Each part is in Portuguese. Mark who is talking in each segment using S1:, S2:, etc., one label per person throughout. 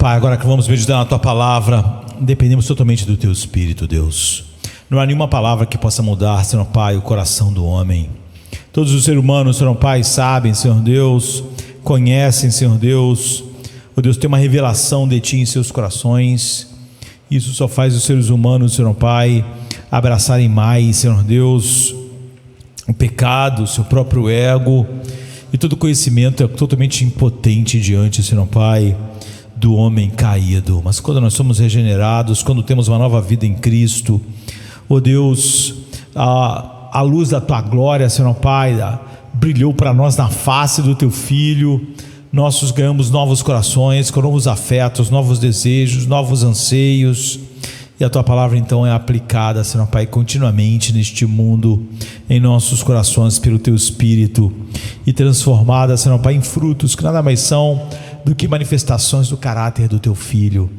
S1: Pai, agora que vamos meditar na Tua Palavra, dependemos totalmente do Teu Espírito, Deus. Não há nenhuma palavra que possa mudar, Senhor Pai, o coração do homem. Todos os seres humanos, Senhor Pai, sabem, Senhor Deus, conhecem, Senhor Deus, Deus, tem uma revelação de Ti em seus corações. Isso só faz os seres humanos, Senhor Pai, abraçarem mais, Senhor Deus, o pecado, o seu próprio ego, e todo conhecimento é totalmente impotente diante, Senhor Pai, do homem caído. Mas quando nós somos regenerados, quando temos uma nova vida em Cristo, Deus, a luz da Tua glória, Senhor Pai, brilhou para nós na face do Teu Filho. Nós ganhamos novos corações, com novos afetos, novos desejos, novos anseios, e a Tua Palavra então é aplicada, Senhor Pai, continuamente neste mundo, em nossos corações pelo Teu Espírito, e transformada, Senhor Pai, em frutos que nada mais são do que manifestações do caráter do Teu Filho.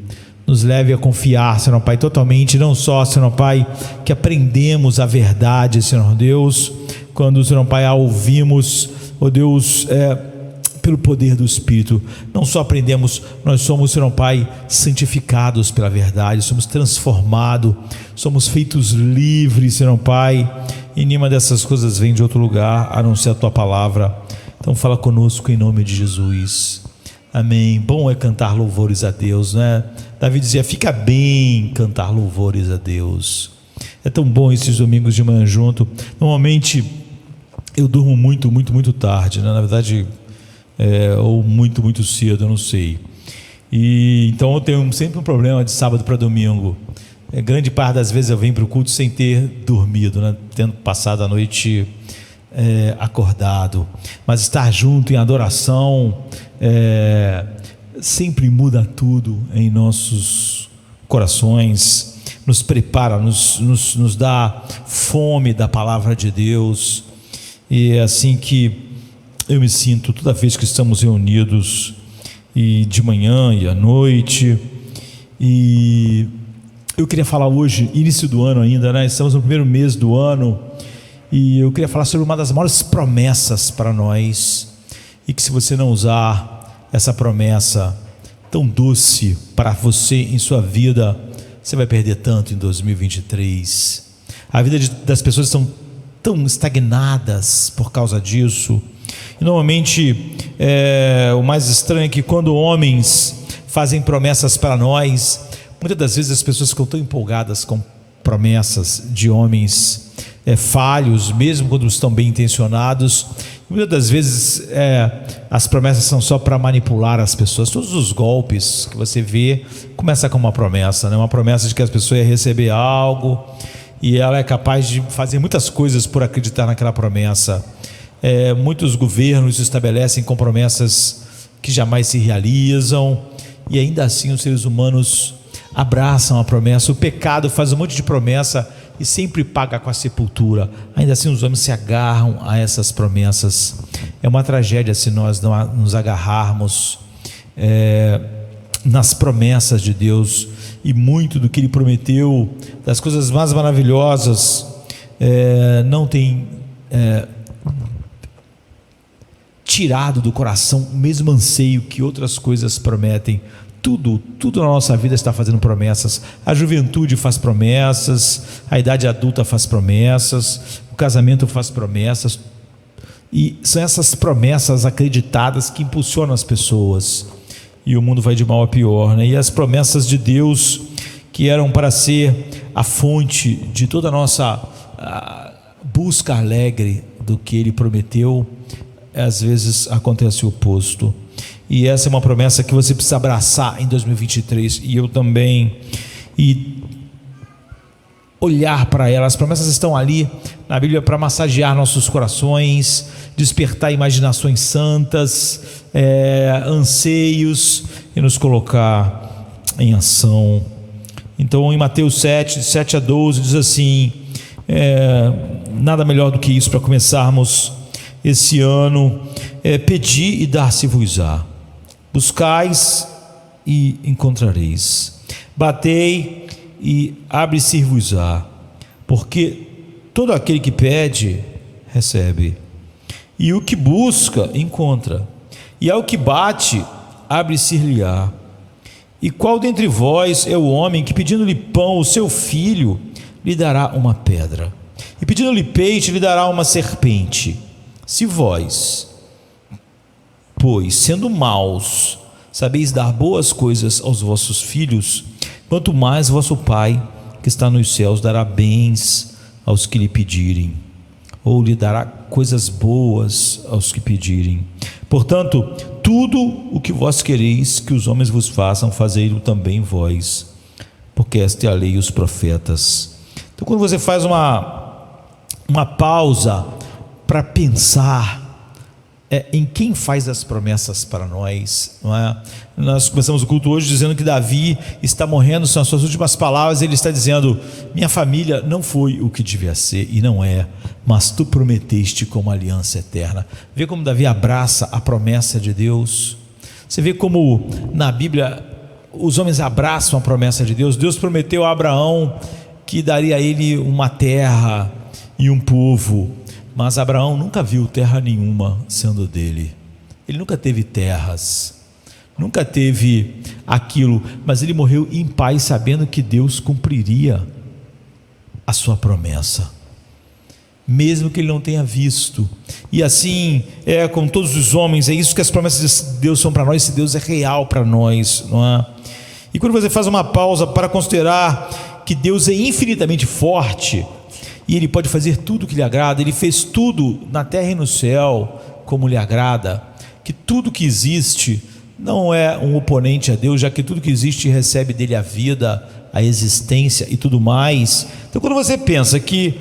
S1: Nos leve a confiar, Senhor Pai, totalmente, não só, Senhor Pai, que aprendemos a verdade, Senhor Deus, quando, Senhor Pai, a ouvimos, Deus, pelo poder do Espírito, não só aprendemos, nós somos, Senhor Pai, santificados pela verdade, somos transformados, somos feitos livres, Senhor Pai, e nenhuma dessas coisas vem de outro lugar, a não ser a Tua Palavra. Então fala conosco em nome de Jesus, amém. Bom é cantar louvores a Deus, né? Davi dizia, fica bem cantar louvores a Deus. É tão bom esses domingos de manhã junto. Normalmente eu durmo muito tarde, né? Na verdade, ou muito cedo, eu não sei. E então eu tenho sempre um problema de sábado para domingo. Grande parte das vezes eu venho para o culto sem ter dormido, né? Tendo passado a noite acordado. Mas estar junto em adoração sempre muda tudo em nossos corações, nos prepara, nos dá fome da palavra de Deus. E é assim que eu me sinto toda vez que estamos reunidos, e de manhã e à noite. E eu queria falar hoje, início do ano ainda, né? Estamos no primeiro mês do ano, e eu queria falar sobre uma das maiores promessas para nós, e que se você não usar essa promessa tão doce para você em sua vida, você vai perder tanto em 2023. A vida das pessoas estão tão estagnadas por causa disso. E normalmente o mais estranho é que quando homens fazem promessas para nós, muitas das vezes as pessoas ficam tão empolgadas com promessas de homens falhos, mesmo quando estão bem intencionados. Muitas das vezes as promessas são só para manipular as pessoas. Todos os golpes que você vê começam com uma promessa, né? Uma promessa de que as pessoas iam receber algo, e ela é capaz de fazer muitas coisas por acreditar naquela promessa. Muitos governos estabelecem com promessas que jamais se realizam, e ainda assim os seres humanos abraçam a promessa. O pecado faz um monte de promessa e sempre paga com a sepultura. Ainda assim os homens se agarram a essas promessas. É uma tragédia se nós não nos agarrarmos nas promessas de Deus, e muito do que Ele prometeu, das coisas mais maravilhosas, não tem tirado do coração o mesmo anseio que outras coisas prometem. Tudo na nossa vida está fazendo promessas. A juventude faz promessas, a idade adulta faz promessas, o casamento faz promessas, e são essas promessas acreditadas que impulsionam as pessoas, e o mundo vai de mal a pior, né? E as promessas de Deus, que eram para ser a fonte de toda a nossa busca alegre do que Ele prometeu, às vezes acontece o oposto. E essa é uma promessa que você precisa abraçar em 2023, e eu também, e olhar para ela. As promessas estão ali na Bíblia para massagear nossos corações, despertar imaginações santas, anseios, e nos colocar em ação. Então em Mateus 7 a 12 diz assim, nada melhor do que isso para começarmos esse ano: pedi e dar-se-vos-á, buscais e encontrareis, batei e abre-se-vos-á, porque todo aquele que pede, recebe, e o que busca, encontra, e ao que bate, abre-se-lhe-á. E qual dentre vós é o homem que, pedindo-lhe pão ao seu filho, lhe dará uma pedra? E pedindo-lhe peixe, lhe dará uma serpente? Se vós, pois, sendo maus, sabeis dar boas coisas aos vossos filhos, quanto mais vosso Pai, que está nos céus, dará bens aos que lhe pedirem, ou lhe dará coisas boas aos que pedirem. Portanto, tudo o que vós quereis que os homens vos façam, fazei-o também vós, porque esta é a lei e os profetas. Então, quando você faz uma pausa para pensar em quem faz as promessas para nós, não é? Nós começamos o culto hoje dizendo que Davi está morrendo, são as suas últimas palavras. Ele está dizendo: minha família não foi o que devia ser e não é, mas tu prometeste como aliança eterna. Vê como Davi abraça a promessa de Deus. Você vê como na Bíblia os homens abraçam a promessa de Deus. Deus prometeu a Abraão que daria a ele uma terra e um povo, mas Abraão nunca viu terra nenhuma sendo dele. Ele nunca teve terras, nunca teve aquilo, mas ele morreu em paz, sabendo que Deus cumpriria a sua promessa, mesmo que ele não tenha visto. E assim é com todos os homens. É isso que as promessas de Deus são para nós. Esse Deus é real para nós, não é? E quando você faz uma pausa para considerar que Deus é infinitamente forte, e Ele pode fazer tudo o que lhe agrada, Ele fez tudo na terra e no céu como lhe agrada, que tudo que existe não é um oponente a Deus, já que tudo que existe recebe dele a vida, a existência e tudo mais. Então, quando você pensa que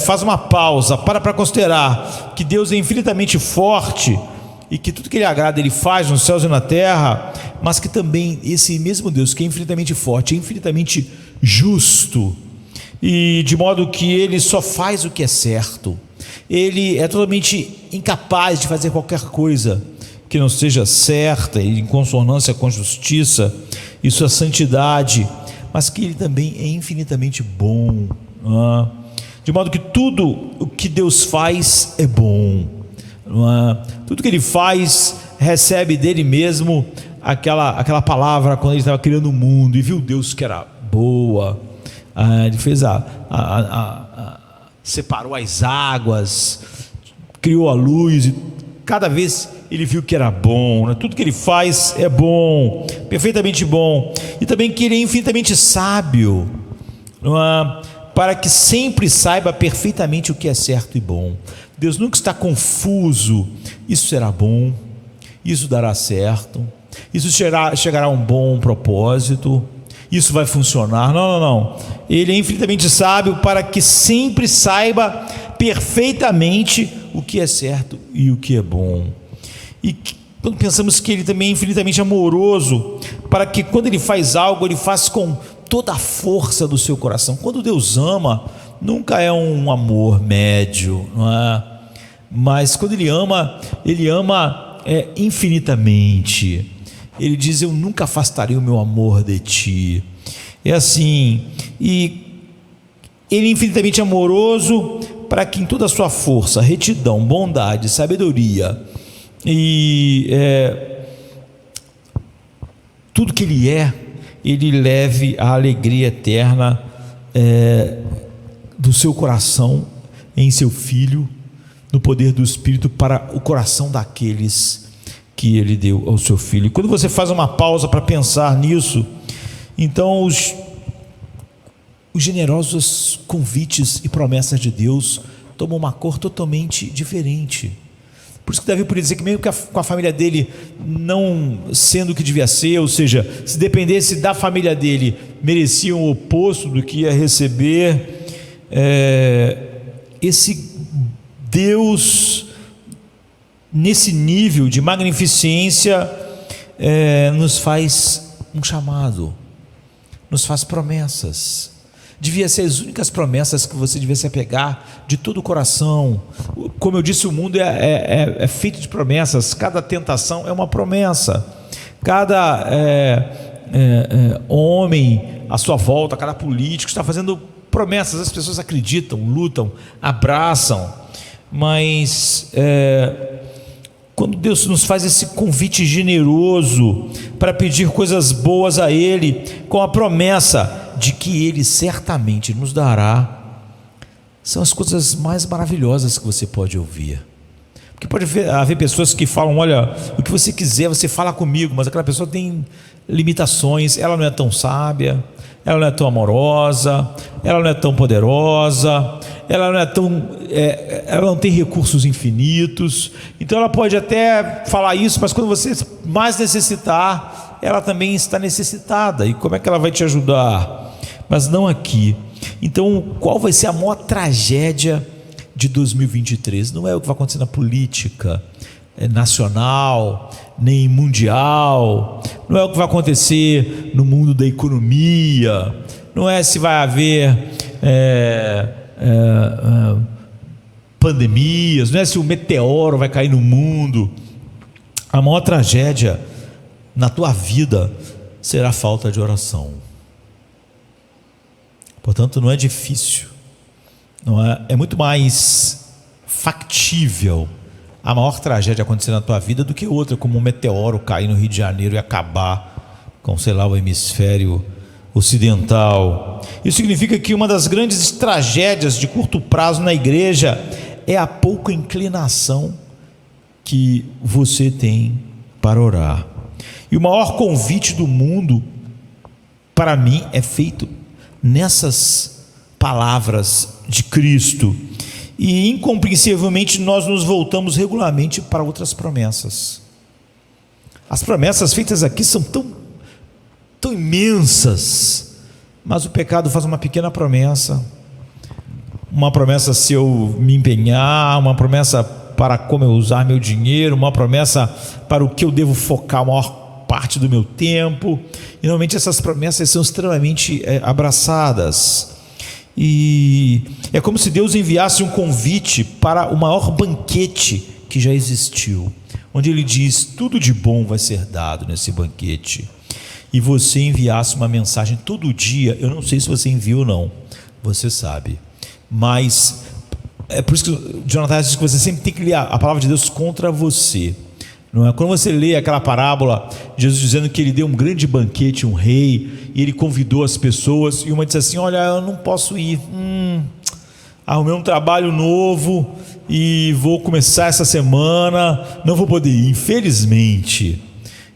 S1: faz uma pausa para considerar que Deus é infinitamente forte e que tudo que Ele agrada Ele faz nos céus e na terra, mas que também esse mesmo Deus que é infinitamente forte, é infinitamente justo, e de modo que Ele só faz o que é certo. Ele é totalmente incapaz de fazer qualquer coisa que não seja certa e em consonância com a justiça e sua santidade, mas que Ele também é infinitamente bom, não é? De modo que tudo o que Deus faz é bom, não é? Tudo que Ele faz recebe dele mesmo aquela palavra quando Ele estava criando o mundo e viu Deus que era boa. Ele fez separou as águas, criou a luz, e cada vez Ele viu que era bom, né? Tudo que Ele faz é bom, perfeitamente bom. E também que Ele é infinitamente sábio, não é? Para que sempre saiba perfeitamente o que é certo e bom. Deus nunca está confuso. Isso será bom, isso dará certo, isso chegará a um bom propósito, isso vai funcionar. Não. Ele é infinitamente sábio para que sempre saiba perfeitamente o que é certo e o que é bom. E quando pensamos que Ele também é infinitamente amoroso, para que quando Ele faz algo, Ele faz com toda a força do seu coração. Quando Deus ama, nunca é um amor médio, não é? Mas quando Ele ama infinitamente. Ele diz: eu nunca afastarei o meu amor de ti. É assim. E Ele é infinitamente amoroso para que em toda a sua força, retidão, bondade, sabedoria e tudo que Ele Ele leve a alegria eterna do seu coração em seu Filho, no poder do Espírito, para o coração daqueles que Ele deu ao seu Filho. E quando você faz uma pausa para pensar nisso, então os generosos convites e promessas de Deus tomam uma cor totalmente diferente. Por isso que Davi podia dizer que mesmo com a família dele não sendo o que devia ser, ou seja, se dependesse da família dele, mereciam o oposto do que ia receber, esse Deus, nesse nível de magnificência, nos faz um chamado, nos faz promessas. Devia ser as únicas promessas que você devia se apegar de todo o coração. Como eu disse, o mundo é feito de promessas. Cada tentação é uma promessa. Cada homem à sua volta, cada político está fazendo promessas. As pessoas acreditam, lutam, abraçam, mas quando Deus nos faz esse convite generoso para pedir coisas boas a Ele, com a promessa de que Ele certamente nos dará, são as coisas mais maravilhosas que você pode ouvir. Porque pode haver pessoas que falam: olha, o que você quiser, você fala comigo, mas aquela pessoa tem limitações, ela não é tão sábia, ela não é tão amorosa, ela não é tão poderosa, ela não tem recursos infinitos. Então ela pode até falar isso, mas quando você mais necessitar, ela também está necessitada, e como é que ela vai te ajudar? Mas não aqui. Então, qual vai ser a maior tragédia de 2023? Não é o que vai acontecer na política nacional, nem mundial, não é o que vai acontecer no mundo da economia, não é se vai haver pandemias, não é se o meteoro vai cair no mundo. A maior tragédia na tua vida será a falta de oração. Portanto, não é difícil, é muito mais factível a maior tragédia acontecer na tua vida do que outra, como um meteoro cair no Rio de Janeiro e acabar com, sei lá, o hemisfério ocidental. Isso significa que uma das grandes tragédias de curto prazo na igreja é a pouca inclinação que você tem para orar. E o maior convite do mundo, para mim, é feito nessas palavras de Cristo. E incompreensivelmente nós nos voltamos regularmente para outras promessas. As promessas feitas aqui são tão imensas, mas o pecado faz uma pequena promessa, uma promessa se eu me empenhar, uma promessa para como eu usar meu dinheiro, uma promessa para o que eu devo focar a maior parte do meu tempo. E normalmente essas promessas são extremamente abraçadas. E é como se Deus enviasse um convite para o maior banquete que já existiu, onde Ele diz: tudo de bom vai ser dado nesse banquete. E você enviasse uma mensagem todo dia. Eu não sei se você enviou ou não, você sabe, mas é por isso que Jonathan diz que você sempre tem que ler a palavra de Deus contra você. Não é? Quando você lê aquela parábola, Jesus dizendo que ele deu um grande banquete, um rei, e ele convidou as pessoas, e uma disse assim: olha, eu não posso ir, arrumei um trabalho novo e vou começar essa semana, não vou poder ir, infelizmente.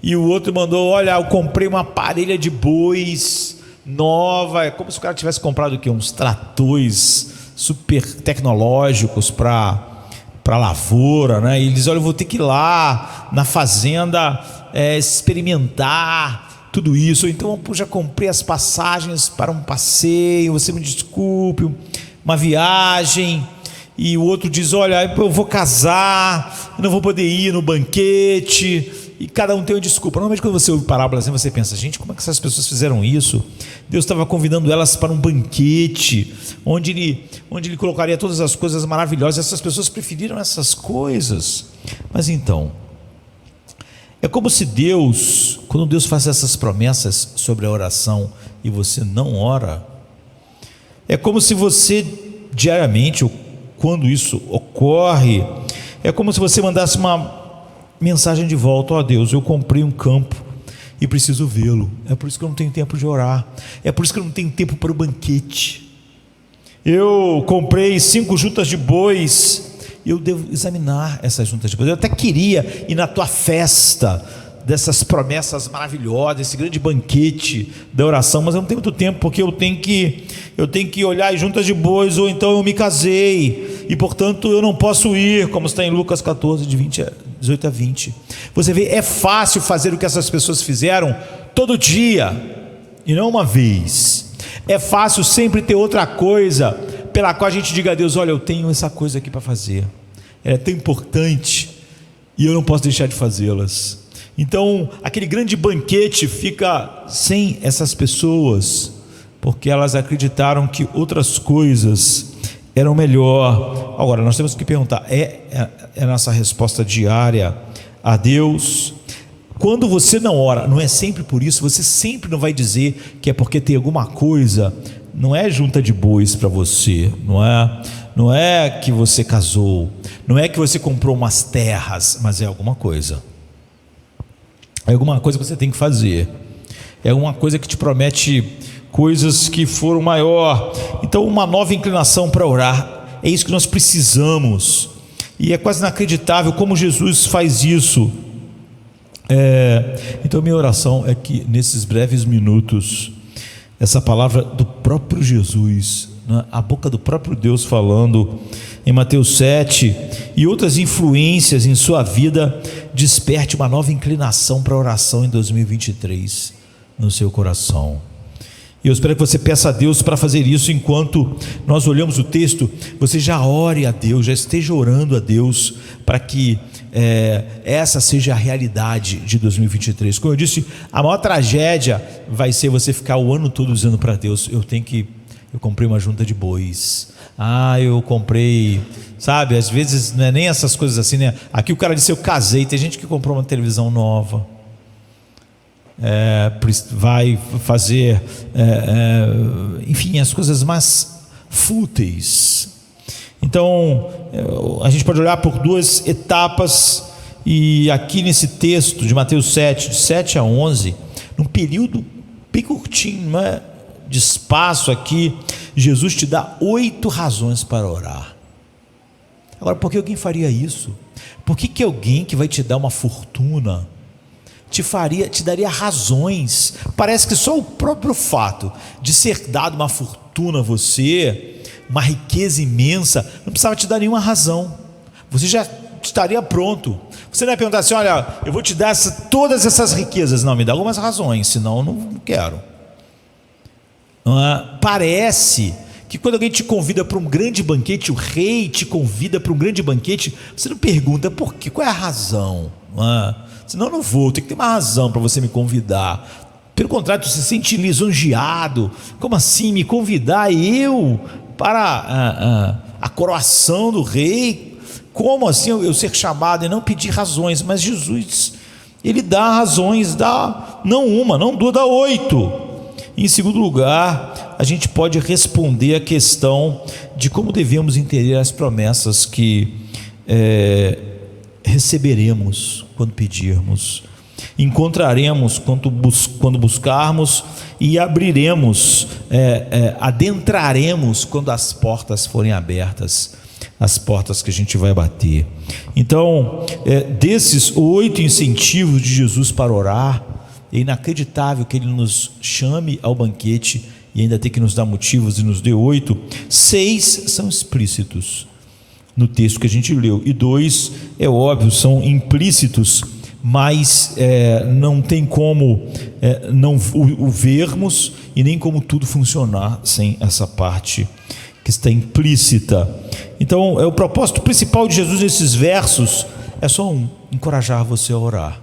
S1: E o outro mandou: olha, eu comprei uma parelha de bois nova. É como se o cara tivesse comprado o quê? Uns tratores super tecnológicos para lavoura, né? E ele diz: olha, eu vou ter que ir lá na fazenda experimentar tudo isso. Então eu já comprei as passagens para um passeio, você me desculpe, uma viagem. E o outro diz: olha, eu vou casar, eu não vou poder ir no banquete. E cada um tem uma desculpa. Normalmente quando você ouve parábolas assim, você pensa: gente, como é que essas pessoas fizeram isso? Deus estava convidando elas para um banquete, onde ele colocaria todas as coisas maravilhosas. Essas pessoas preferiram essas coisas. Mas então, é como se Deus, quando Deus faz essas promessas sobre a oração e você não ora, é como se você diariamente, ou quando isso ocorre, é como se você mandasse uma mensagem de volta: ó Deus, eu comprei um campo e preciso vê-lo, é por isso que eu não tenho tempo de orar, é por isso que eu não tenho tempo para o banquete. Eu comprei 5 juntas de bois, eu devo examinar essas juntas de bois. Eu até queria ir na tua festa dessas promessas maravilhosas, esse grande banquete da oração, mas eu não tenho muito tempo, porque eu tenho que olhar as juntas de bois, ou então eu me casei e portanto eu não posso ir, como está em Lucas 14, de 18 a 20. Você vê, é fácil fazer o que essas pessoas fizeram todo dia e não uma vez. É fácil sempre ter outra coisa pela qual a gente diga a Deus: olha, eu tenho essa coisa aqui para fazer, ela é tão importante e eu não posso deixar de fazê-las. Então aquele grande banquete fica sem essas pessoas, porque elas acreditaram que outras coisas eram melhor. Agora nós temos que perguntar: é a nossa resposta diária a Deus? Quando você não ora, não é sempre por isso, você sempre não vai dizer que é porque tem alguma coisa, não é junta de bois para você, não é? não é que você casou, não é que você comprou umas terras, mas é alguma coisa. É alguma coisa que você tem que fazer. É alguma coisa que te promete coisas que foram maior. Então, uma nova inclinação para orar. É isso que nós precisamos. E é quase inacreditável como Jesus faz isso. Então, minha oração é que nesses breves minutos, essa palavra do próprio Jesus, né, a boca do próprio Deus falando em Mateus 7, e outras influências em sua vida, desperte uma nova inclinação para a oração em 2023 no seu coração. E eu espero que você peça a Deus para fazer isso. Enquanto nós olhamos o texto, você já ore a Deus, já esteja orando a Deus para que essa seja a realidade de 2023. Como eu disse, a maior tragédia vai ser você ficar o ano todo dizendo para Deus: eu comprei uma junta de bois, eu comprei, sabe, às vezes não é nem essas coisas assim, né? Aqui o cara disse: eu casei. Tem gente que comprou uma televisão nova, vai fazer enfim, as coisas mais fúteis. Então a gente pode olhar por duas etapas, e aqui nesse texto de Mateus 7, de 7 a 11, num período bem curtinho, não é, de espaço aqui, Jesus te dá 8 razões para orar. Agora, por que alguém faria isso? Por que alguém que vai te dar uma fortuna te daria razões? Parece que só o próprio fato de ser dado uma fortuna a você, uma riqueza imensa, não precisava te dar nenhuma razão. Você já estaria pronto. Você não ia perguntar assim: olha, eu vou te dar todas essas riquezas. Não, me dá algumas razões, senão eu não quero. Parece que quando alguém te convida para um grande banquete, o rei te convida para um grande banquete, você não pergunta por quê, qual é a razão? Senão eu não vou, tem que ter uma razão para você me convidar. Pelo contrário, você se sente lisonjeado. Como assim me convidar eu para a coroação do rei? Como assim eu ser chamado e não pedir razões? Mas Jesus, ele dá razões, dá não uma, não duas, dá 8. Em segundo lugar, a gente pode responder a questão de como devemos entender as promessas que receberemos quando pedirmos, encontraremos quando buscarmos, e abriremos, adentraremos quando as portas forem abertas, as portas que a gente vai bater. Então, desses 8 incentivos de Jesus para orar, é inacreditável que ele nos chame ao banquete e ainda tem que nos dar motivos e nos dê 8. 6 são explícitos no texto que a gente leu, e 2, é óbvio, são implícitos, mas não tem como não o vermos, e nem como tudo funcionar sem essa parte que está implícita. Então, o propósito principal de Jesus nesses versos é só encorajar você a orar.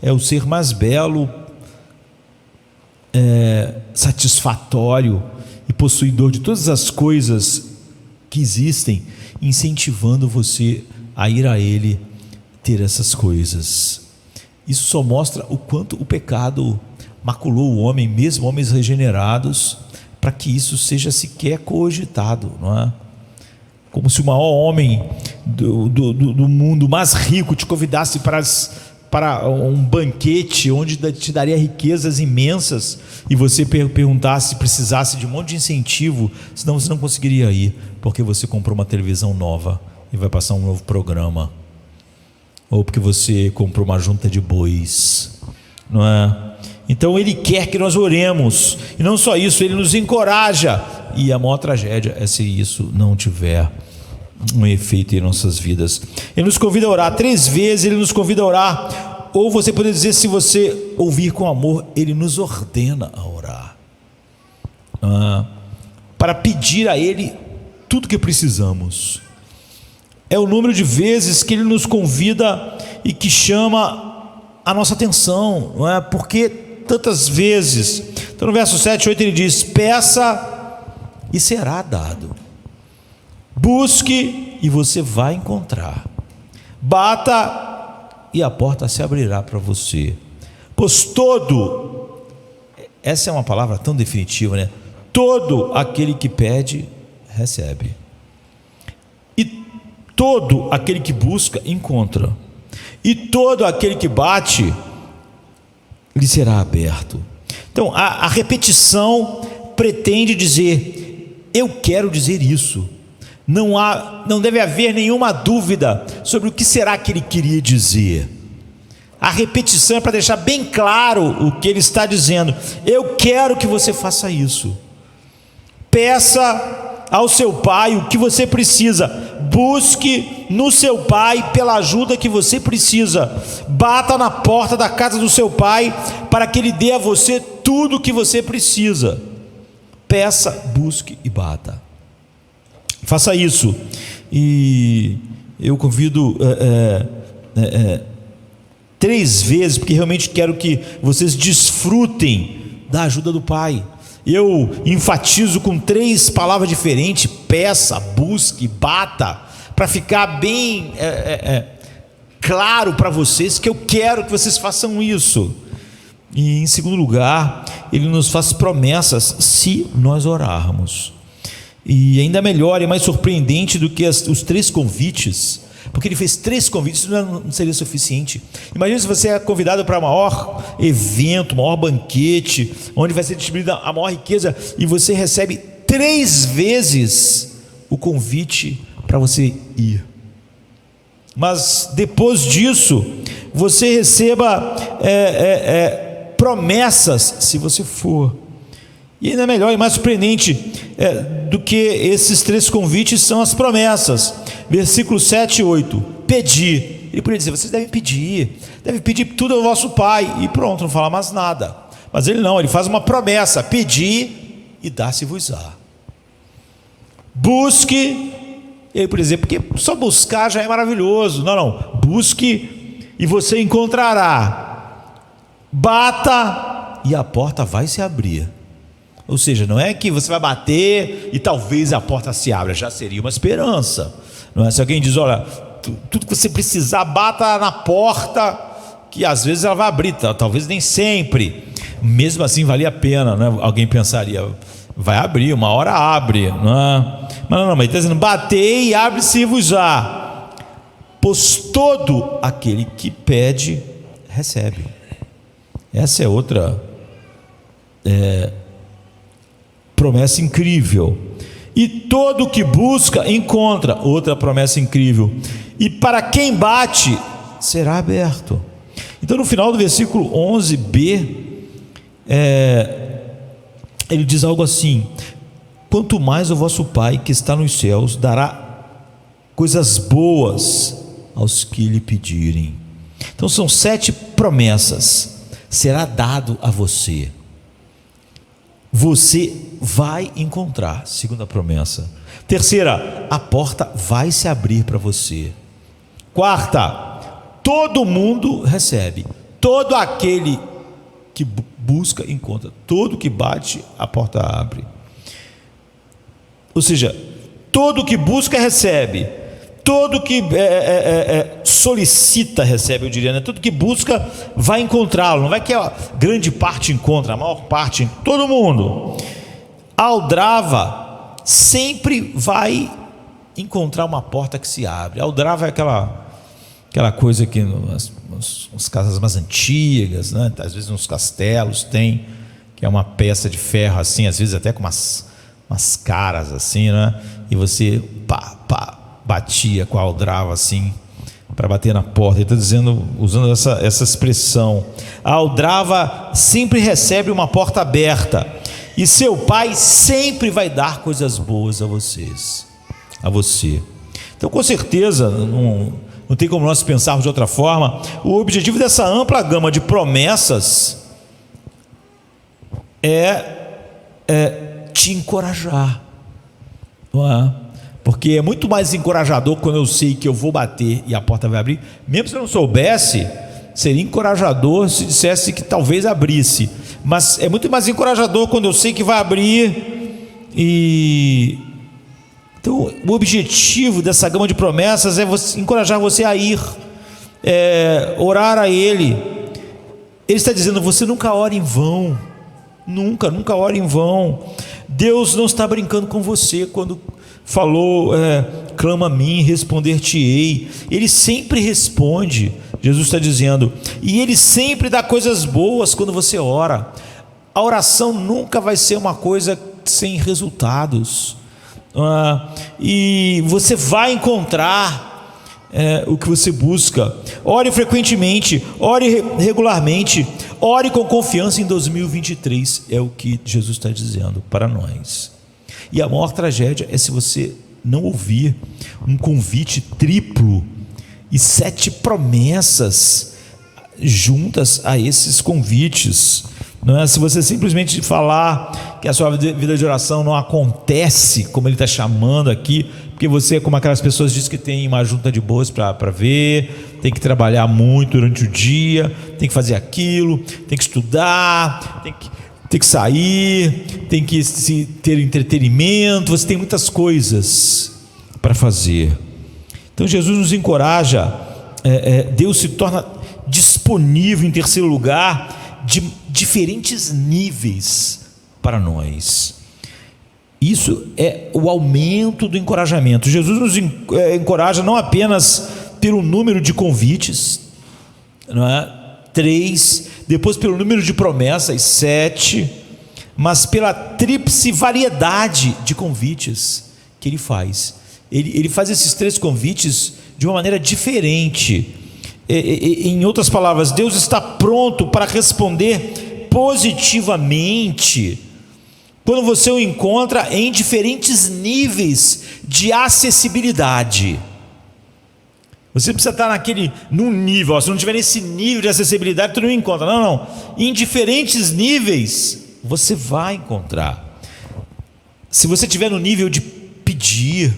S1: É o ser mais belo, satisfatório e possuidor de todas as coisas que existem, incentivando você a ir a Ele ter essas coisas. Isso só mostra o quanto o pecado maculou o homem, mesmo homens regenerados, para que isso seja sequer cogitado, não é? Como se o maior homem do mundo mais rico te convidasse para um banquete onde te daria riquezas imensas, e você perguntasse, precisasse de um monte de incentivo, senão você não conseguiria ir, porque você comprou uma televisão nova e vai passar um novo programa, ou porque você comprou uma junta de bois, não é? Então ele quer que nós oremos, e não só isso, ele nos encoraja, e a maior tragédia é se isso não tiver um efeito em nossas vidas. Ele nos convida a orar 3 vezes, ele nos convida a orar, ou você pode dizer, se você ouvir com amor, ele nos ordena a orar, para pedir a ele tudo que precisamos. É o número de vezes que ele nos convida e que chama a nossa atenção, não é? Porque tantas vezes. Então no verso 7, 8 ele diz: peça e será dado, busque e você vai encontrar, bata e a porta se abrirá para você, pois todo, essa é uma palavra tão definitiva, né? Todo aquele que pede, recebe. todo aquele que busca, encontra, e todo aquele que bate, lhe será aberto. Então, a repetição pretende dizer: eu quero dizer isso. Não deve haver nenhuma dúvida sobre o que será que ele queria dizer. A repetição é para deixar bem claro o que ele está dizendo. Eu quero que você faça isso. Peça ao seu pai o que você precisa. Busque no seu pai pela ajuda que você precisa. Bata na porta da casa do seu pai para que ele dê a você tudo o que você precisa. Peça, busque e bata. Faça isso. E eu convido 3 vezes, porque realmente quero que vocês desfrutem da ajuda do Pai. Eu enfatizo com 3 palavras diferentes: peça, busque, bata, para ficar bem claro para vocês que eu quero que vocês façam isso. E em segundo lugar, ele nos faz promessas se nós orarmos. E ainda melhor e mais surpreendente do que os 3 convites, porque ele fez 3 convites, isso não seria suficiente. Imagina se você é convidado para o maior evento, o maior banquete, onde vai ser distribuída a maior riqueza, e você recebe 3 vezes o convite para você ir. Mas depois disso, você receba promessas se você for. E ainda melhor e mais surpreendente do que esses 3 convites são as promessas. Versículos 7 e 8: pedi. Ele poderia dizer: vocês devem pedir tudo ao vosso pai, e pronto, não fala mais nada. Mas ele não, ele faz uma promessa: pedi e dá-se-vos-á. Busque. Ele poderia dizer: porque só buscar já é maravilhoso. Não, busque e você encontrará. Bata e a porta vai se abrir. Ou seja, não é que você vai bater e talvez a porta se abra, já seria uma esperança. Não é? Se alguém diz: olha, tudo que você precisar, bata na porta, que às vezes ela vai abrir, talvez nem sempre. Mesmo assim valia a pena, né? Alguém pensaria: vai abrir, uma hora abre, não é? Mas não, mas ele está dizendo: batei e abre-se-vos-á, pois todo aquele que pede, recebe. Essa é outra promessa incrível. E todo que busca, encontra. Outra promessa incrível. E para quem bate, será aberto. Então no final do versículo 11b, ele diz algo assim: quanto mais o vosso Pai que está nos céus dará coisas boas aos que lhe pedirem. Então são 7 promessas. Será dado a você. Você vai encontrar, segunda promessa. Terceira, a porta vai se abrir para você. Quarta, todo mundo recebe. Todo aquele que busca, encontra. Todo que bate, a porta abre. Ou seja, todo que busca, recebe. Todo que solicita, recebe, eu diria, né? Todo que busca vai encontrá-lo. Não vai que a grande parte encontra, a maior parte, todo mundo. Aldrava sempre vai encontrar uma porta que se abre. Aldrava é aquela coisa que nas casas mais antigas, né? Às vezes nos castelos tem, que é uma peça de ferro assim, às vezes até com umas caras assim, né? E você batia com a aldrava assim para bater na porta. Ele está dizendo, usando essa expressão: a aldrava sempre recebe uma porta aberta, e seu pai sempre vai dar coisas boas a você. Então, com certeza, não tem como nós pensarmos de outra forma. O objetivo dessa ampla gama de promessas é te encorajar, não é? Porque é muito mais encorajador quando eu sei que eu vou bater e a porta vai abrir. Mesmo se eu não soubesse, seria encorajador se dissesse que talvez abrisse. Mas é muito mais encorajador quando eu sei que vai abrir. Então, o objetivo dessa gama de promessas é encorajar você a ir, orar a Ele. Ele está dizendo: você nunca ora em vão. Nunca ore em vão. Deus não está brincando com você quando falou, clama a mim, responder-te-ei. Ele sempre responde, Jesus está dizendo, e Ele sempre dá coisas boas quando você ora. A oração nunca vai ser uma coisa sem resultados, e você vai encontrar o que você busca. Ore frequentemente, ore regularmente, ore com confiança em 2023, é o que Jesus está dizendo para nós. E a maior tragédia é se você não ouvir um convite triplo e 7 promessas juntas a esses convites. Não é? Se você simplesmente falar que a sua vida de oração não acontece como Ele está chamando aqui, porque você é como aquelas pessoas que dizem que tem uma junta de boas para ver, tem que trabalhar muito durante o dia, tem que fazer aquilo, tem que estudar, tem que sair, tem que ter entretenimento, você tem muitas coisas para fazer. Então Jesus nos encoraja, Deus se torna disponível, em terceiro lugar, de diferentes níveis para nós. Isso é o aumento do encorajamento. Jesus nos encoraja não apenas pelo número de convites, não é? 3, depois pelo número de promessas, 7, mas pela tríplice variedade de convites que Ele faz. Ele faz esses 3 convites de uma maneira diferente. Em outras palavras, Deus está pronto para responder positivamente quando você o encontra em diferentes níveis de acessibilidade. Você precisa estar num nível, se não tiver nesse nível de acessibilidade, você não encontra. Não. Em diferentes níveis, você vai encontrar. Se você estiver no nível de pedir,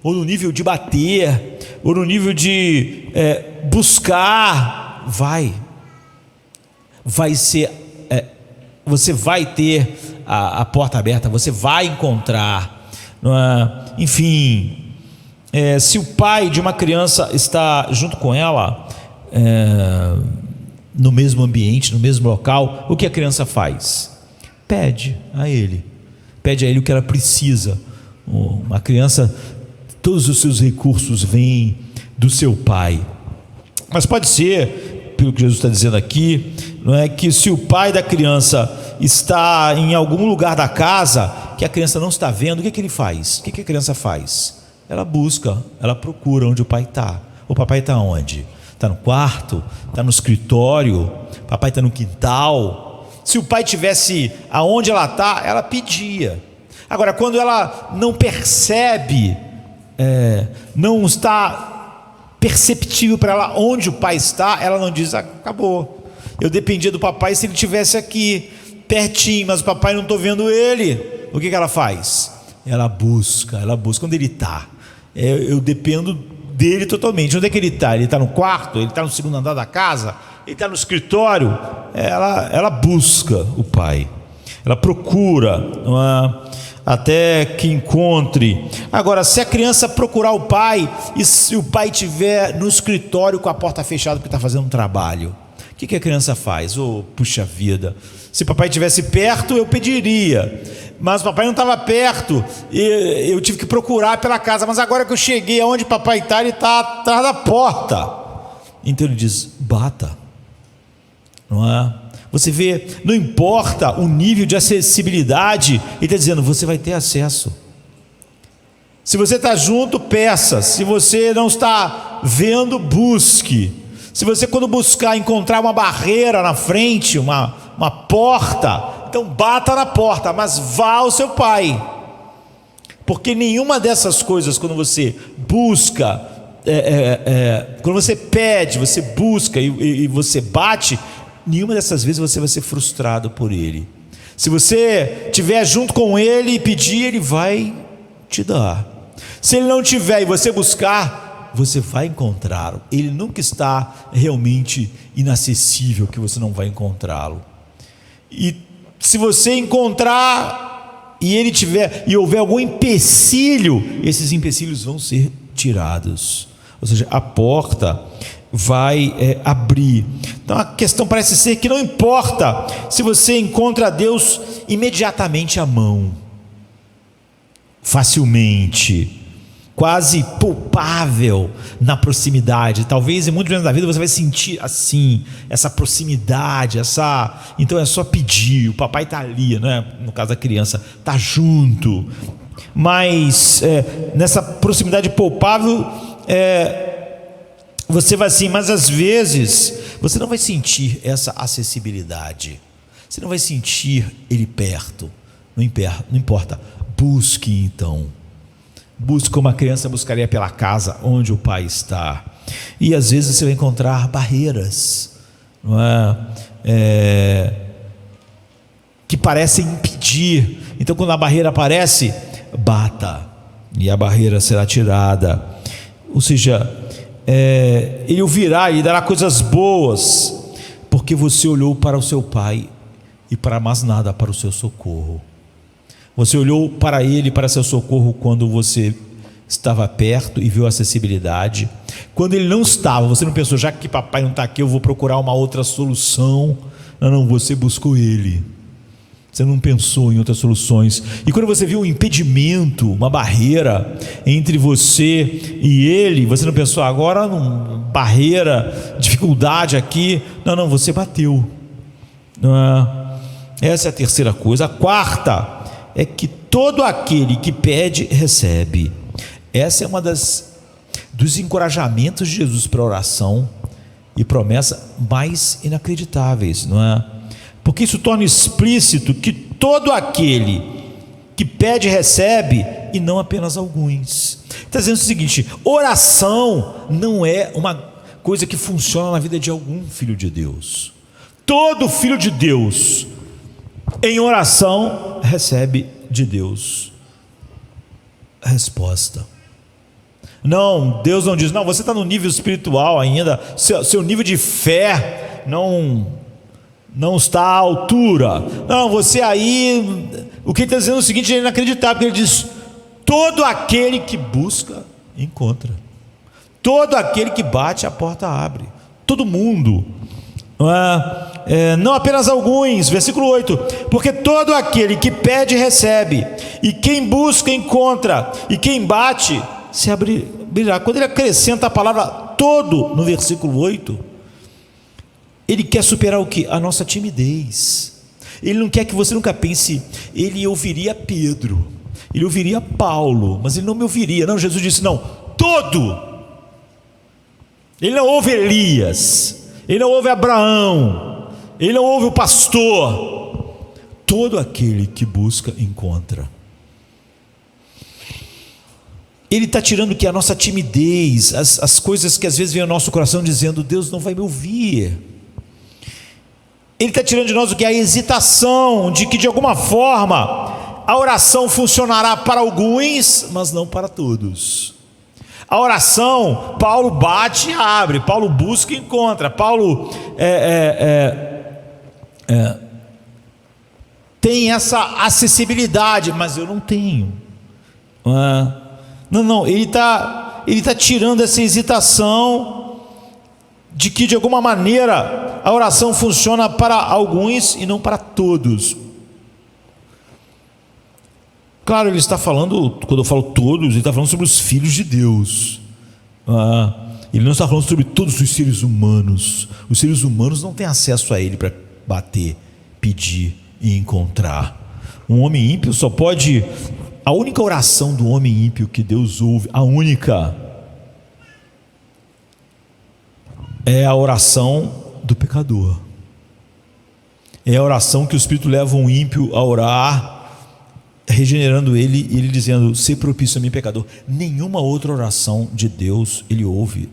S1: ou no nível de bater, ou no nível de buscar, vai ser, você vai ter a porta aberta, você vai encontrar, não é? Enfim, se o pai de uma criança está junto com ela, no mesmo ambiente, no mesmo local, o que a criança faz? Pede a ele o que ela precisa. Uma criança, todos os seus recursos vêm do seu pai. Mas pode ser, pelo que Jesus está dizendo aqui, não é, que se o pai da criança está em algum lugar da casa que a criança não está vendo, o que ele faz? O que a criança faz? Ela busca, ela procura onde o pai está. O papai está onde? Está no quarto? Está no escritório? O papai está no quintal? Se o pai tivesse aonde ela está, ela pedia. Agora, quando ela não percebe, não está perceptível para ela onde o pai está, ela não diz, acabou, eu dependia do papai se ele estivesse aqui pertinho, mas o papai não estou vendo ele. O que ela faz? Ela busca onde ele está. Eu dependo dele totalmente. Onde é que ele está? Ele está no quarto? Ele está no segundo andar da casa? Ele está no escritório? Ela busca o pai, ela procura até que encontre. Agora, se a criança procurar o pai e se o pai estiver no escritório com a porta fechada porque está fazendo um trabalho, o que a criança faz? Puxa vida, se o papai estivesse perto eu pediria, mas o papai não estava perto e eu tive que procurar pela casa, mas agora que eu cheguei aonde o papai está, ele está atrás da porta. Então ele diz, bata, não é? Você vê, não importa o nível de acessibilidade, ele está dizendo, você vai ter acesso. Se você está junto, peça. Se você não está vendo, busque. Se você, quando buscar, encontrar uma barreira na frente, uma porta, então bata na porta, mas vá ao seu pai. Porque nenhuma dessas coisas, quando você busca, quando você pede, você busca e você bate, nenhuma dessas vezes você vai ser frustrado por ele. Se você estiver junto com ele e pedir, ele vai te dar. Se ele não tiver e você buscar, você vai encontrá-lo. Ele nunca está realmente inacessível que você não vai encontrá-lo. E se você encontrar e ele tiver e houver algum empecilho, esses empecilhos vão ser tirados. Ou seja, a porta vai abrir. Então a questão parece ser que não importa se você encontra Deus imediatamente à mão, facilmente, quase palpável na proximidade. Talvez em muitos momentos da vida você vai sentir assim, essa proximidade, então é só pedir, o papai está ali, né? No caso da criança, está junto, mas nessa proximidade palpável, você vai assim, mas às vezes você não vai sentir essa acessibilidade, você não vai sentir ele perto. Não importa, busque então. Busque como a criança buscaria pela casa onde o pai está. E às vezes você vai encontrar barreiras, não é? Que parecem impedir. Então quando a barreira aparece, bata, e a barreira será tirada. Ou seja, ele ouvirá e dará coisas boas, porque você olhou para o seu pai e para mais nada para o seu socorro. Você olhou para ele, para seu socorro, quando você estava perto e viu a acessibilidade. Quando ele não estava, você não pensou, já que papai não está aqui, eu vou procurar uma outra solução. Não, você buscou ele. Você não pensou em outras soluções. E quando você viu um impedimento, uma barreira entre você e ele, você não pensou, agora barreira, dificuldade aqui. Não, você bateu. Essa é a terceira coisa. A quarta é que todo aquele que pede, recebe. Essa é uma dos encorajamentos de Jesus para a oração e promessa mais inacreditáveis, não é? Porque isso torna explícito que todo aquele que pede, recebe, e não apenas alguns. Está dizendo o seguinte: oração não é uma coisa que funciona na vida de algum filho de Deus. Todo filho de Deus em oração recebe de Deus a resposta. Não, Deus não diz, não, você está no nível espiritual ainda, seu nível de fé não está à altura. Não, você aí, o que ele está dizendo é o seguinte, é inacreditável, porque ele diz, todo aquele que busca, encontra. Todo aquele que bate, a porta abre. Todo mundo. Não apenas alguns, versículo 8, porque todo aquele que pede, recebe, e quem busca, encontra, e quem bate, se abrirá. Quando ele acrescenta a palavra todo no versículo 8, ele quer superar o que? A nossa timidez. Ele não quer que você nunca pense, ele ouviria Pedro, ele ouviria Paulo, mas ele não me ouviria. Não, Jesus disse, não, todo. Ele não ouve Elias, ele não ouve Abraão, ele não ouve o pastor. Todo aquele que busca, encontra. Ele está tirando que a nossa timidez, as coisas que às vezes vêm ao nosso coração dizendo, Deus não vai me ouvir. Ele está tirando de nós o que? A hesitação de que de alguma forma a oração funcionará para alguns, mas não para todos. A oração, Paulo bate e abre, Paulo busca e encontra, Paulo tem essa acessibilidade, mas eu não tenho. Não, ele está tirando essa hesitação de que de alguma maneira a oração funciona para alguns e não para todos. Claro, ele está falando, quando eu falo todos, ele está falando sobre os filhos de Deus. Ele não está falando sobre todos os seres humanos. Os seres humanos não têm acesso a ele para bater, pedir e encontrar. Um homem ímpio só pode... A única oração do homem ímpio que Deus ouve, a única, é a oração do pecador. É a oração que o Espírito leva um ímpio a orar, regenerando ele, e ele dizendo, se propício a mim, pecador. Nenhuma outra oração de Deus ele ouve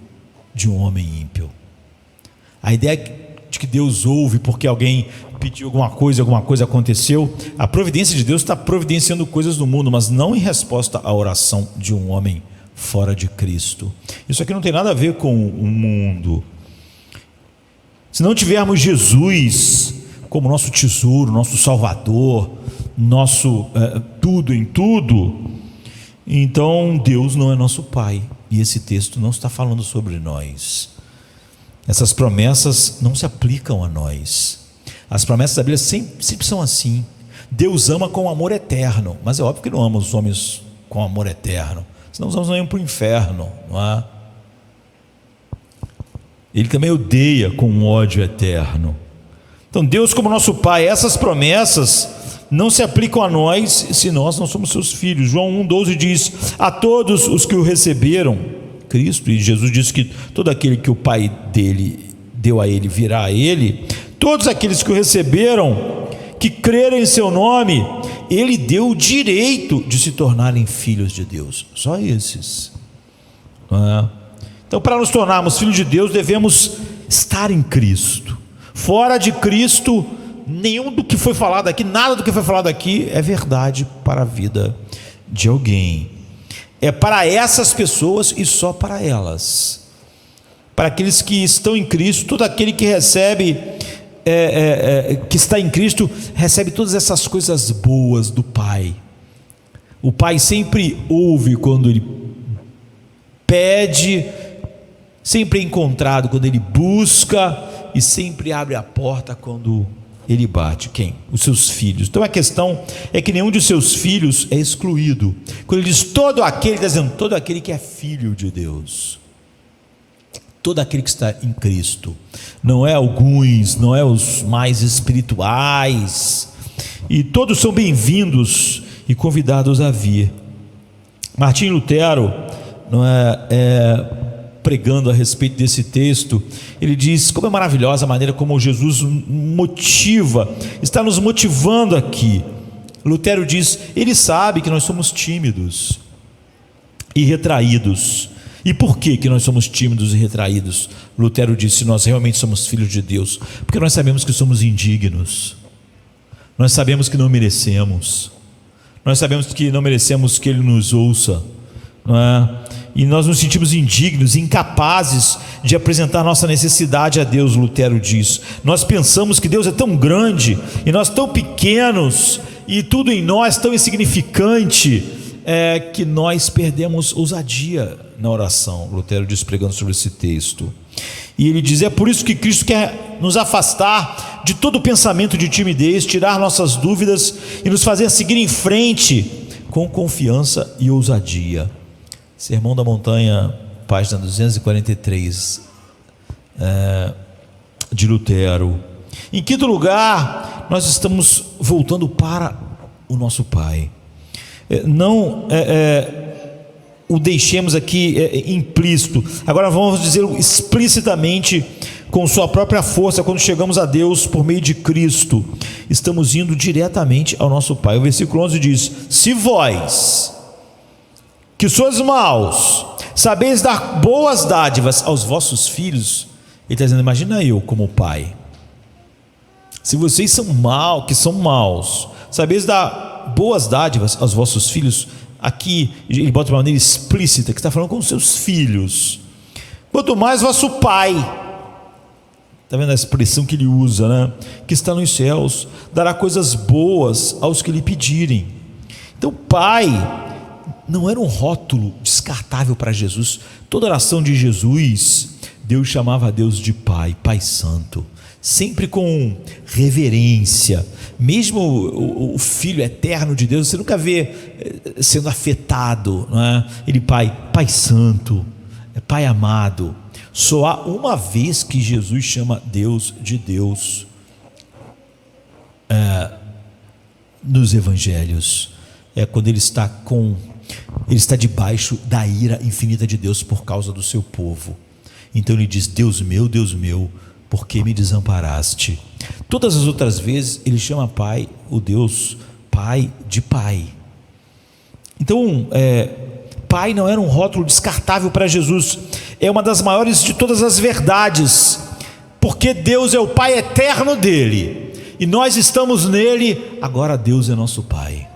S1: de um homem ímpio. A ideia de que Deus ouve porque alguém pediu alguma coisa aconteceu. A providência de Deus está providenciando coisas no mundo, mas não em resposta à oração de um homem fora de Cristo. Isso aqui não tem nada a ver com o mundo. Se não tivermos Jesus como nosso tesouro, nosso Salvador, nosso tudo em tudo, então Deus não é nosso Pai, e esse texto não está falando sobre nós. Essas promessas não se aplicam a nós. As promessas da Bíblia sempre são assim. Deus ama com amor eterno, mas é óbvio que não ama os homens com amor eterno, senão nós vamos para o inferno, não é? Ele também odeia com um ódio eterno. Então Deus como nosso Pai, essas promessas não se aplicam a nós se nós não somos seus filhos. João 1,12 diz: a todos os que o receberam, Cristo, e Jesus disse que todo aquele que o Pai dele deu a ele virá a ele, todos aqueles que o receberam, que crerem em seu nome, ele deu o direito de se tornarem filhos de Deus. Só esses, não é? Então, para nos tornarmos filhos de Deus, devemos estar em Cristo. Fora de Cristo, nenhum do que foi falado aqui, nada do que foi falado aqui é verdade para a vida de alguém. É para essas pessoas e só para elas. Para aqueles que estão em Cristo, todo aquele que recebe, que está em Cristo, recebe todas essas coisas boas do Pai. O Pai sempre ouve quando ele pede, sempre é encontrado quando ele busca, e sempre abre a porta quando ele bate. Quem? Os seus filhos. Então a questão é que nenhum de seus filhos é excluído. Quando ele diz todo aquele, está dizendo todo aquele que é filho de Deus, todo aquele que está em Cristo. Não é alguns, não é os mais espirituais, e todos são bem-vindos e convidados a vir. Martim Lutero, não pregando a respeito desse texto, ele diz como é maravilhosa a maneira como Jesus motiva, está nos motivando aqui. Lutero diz: ele sabe que nós somos tímidos e retraídos. E por que nós somos tímidos e retraídos? Lutero disse: nós realmente somos filhos de Deus, porque nós sabemos que somos indignos, nós sabemos que não merecemos, nós sabemos que não merecemos que Ele nos ouça, não é? E nós nos sentimos indignos, incapazes de apresentar nossa necessidade a Deus. Lutero diz: nós pensamos que Deus é tão grande e nós tão pequenos, e tudo em nós tão insignificante, que nós perdemos ousadia na oração. Lutero diz, pregando sobre esse texto, e ele diz: é por isso que Cristo quer nos afastar de todo pensamento de timidez, tirar nossas dúvidas e nos fazer seguir em frente com confiança e ousadia. Sermão da Montanha, página 243, de Lutero. Em quinto lugar, nós estamos voltando para o nosso Pai. Não o deixemos aqui implícito. Agora vamos dizer explicitamente, com sua própria força. Quando chegamos a Deus por meio de Cristo, estamos indo diretamente ao nosso Pai. O versículo 11 diz: se vós, que sois maus, sabeis dar boas dádivas aos vossos filhos. Ele está dizendo: imagina eu como pai. Se vocês são maus, sabeis dar boas dádivas aos vossos filhos. Aqui ele bota de uma maneira explícita que está falando com os seus filhos. Quanto mais vosso Pai, está vendo a expressão que ele usa, né? Que está nos céus, dará coisas boas aos que lhe pedirem. Então Pai não era um rótulo descartável para Jesus. Toda oração de Jesus, Deus chamava a Deus de Pai, Pai Santo, sempre com reverência. Mesmo o Filho eterno de Deus, você nunca vê sendo afetado, não é? Ele Pai Santo, Pai amado. Só há uma vez que Jesus chama Deus de Deus, nos evangelhos, quando ele está debaixo da ira infinita de Deus por causa do seu povo. Então ele diz: Deus meu, por que me desamparaste? Todas as outras vezes ele chama Pai, o Deus Pai, de Pai. Então Pai não era um rótulo descartável para Jesus. É uma das maiores de todas as verdades, porque Deus é o Pai eterno dele, e nós estamos nele. Agora Deus é nosso Pai.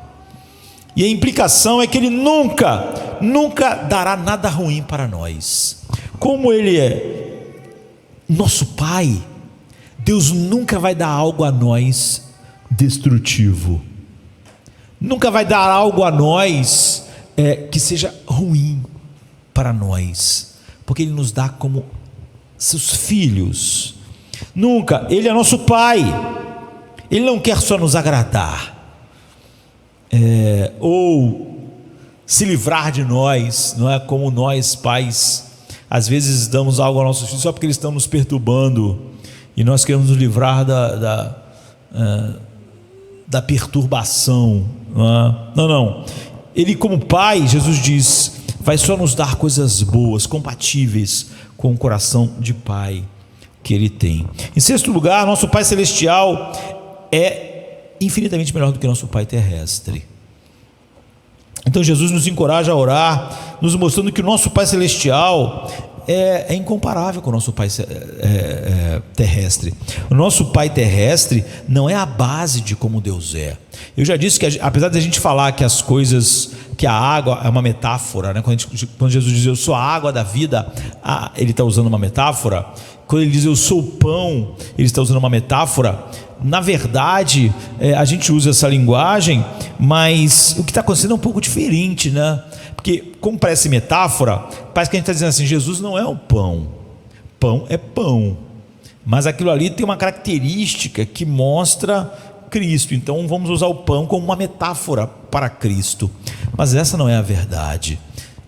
S1: E a implicação é que Ele nunca dará nada ruim para nós. Como Ele é nosso Pai, Deus nunca vai dar algo a nós destrutivo, nunca vai dar algo a nós que seja ruim para nós, porque Ele nos dá como seus filhos. Nunca. Ele é nosso Pai. Ele não quer só nos agradar, ou se livrar de nós, não é? Como nós, pais, às vezes damos algo aos nossos filhos só porque eles estão nos perturbando, e nós queremos nos livrar da perturbação, não é? Não. Ele, como pai, Jesus diz, vai só nos dar coisas boas, compatíveis com o coração de pai que ele tem. Em sexto lugar, nosso Pai Celestial é infinitamente melhor do que nosso Pai terrestre. Então Jesus nos encoraja a orar, nos mostrando que o nosso Pai Celestial é incomparável com o nosso Pai terrestre. O nosso Pai terrestre não é a base de como Deus é. Eu já disse que, apesar de a gente falar que as coisas, que a água é uma metáfora, né? Quando Jesus diz eu sou a água da vida, ele está usando uma metáfora. Quando ele diz eu sou o pão, ele está usando uma metáfora. Na verdade, a gente usa essa linguagem, mas o que está acontecendo é um pouco diferente, né? Porque, como parece metáfora, parece que a gente está dizendo assim: Jesus não é o pão, pão é pão, mas aquilo ali tem uma característica que mostra Cristo. Então vamos usar o pão como uma metáfora para Cristo, mas essa não é a verdade.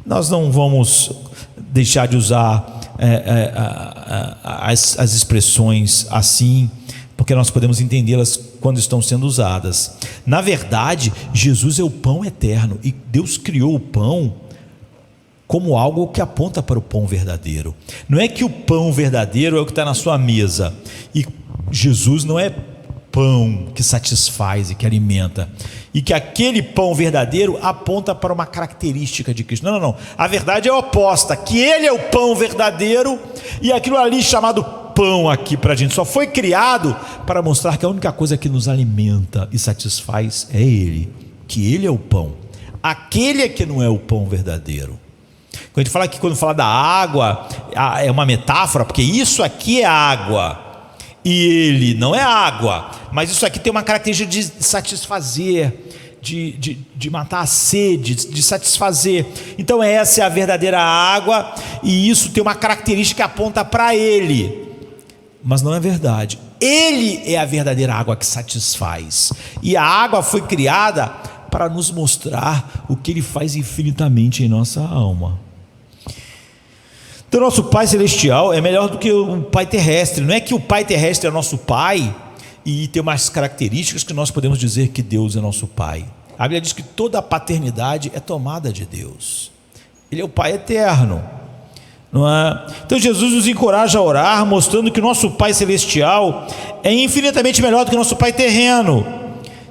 S1: Nós não vamos deixar de usar as expressões assim, porque nós podemos entendê-las quando estão sendo usadas. Na verdade, Jesus é o pão eterno, e Deus criou o pão como algo que aponta para o pão verdadeiro. Não é que o pão verdadeiro é o que está na sua mesa, e Jesus não é pão que satisfaz e que alimenta, e que aquele pão verdadeiro aponta para uma característica de Cristo. Não. A verdade é oposta, que Ele é o pão verdadeiro, e aquilo ali chamado pão aqui para a gente só foi criado para mostrar que a única coisa que nos alimenta e satisfaz é Ele, que Ele é o pão. Aquele é que não é o pão verdadeiro. Quando a gente fala que, quando fala da água, é uma metáfora, porque isso aqui é água e Ele não é água, mas isso aqui tem uma característica de satisfazer, de matar a sede, de satisfazer. Então essa é a verdadeira água, e isso tem uma característica que aponta para Ele. Mas não é verdade. Ele é a verdadeira água que satisfaz, e a água foi criada para nos mostrar o que Ele faz infinitamente em nossa alma. Então nosso Pai Celestial é melhor do que o Pai terrestre. Não é que o Pai terrestre é nosso Pai e tem umas características que nós podemos dizer que Deus é nosso Pai. A Bíblia diz que toda a paternidade é tomada de Deus. Ele é o Pai eterno, não é? Então Jesus nos encoraja a orar, mostrando que o nosso Pai Celestial é infinitamente melhor do que o nosso Pai terreno,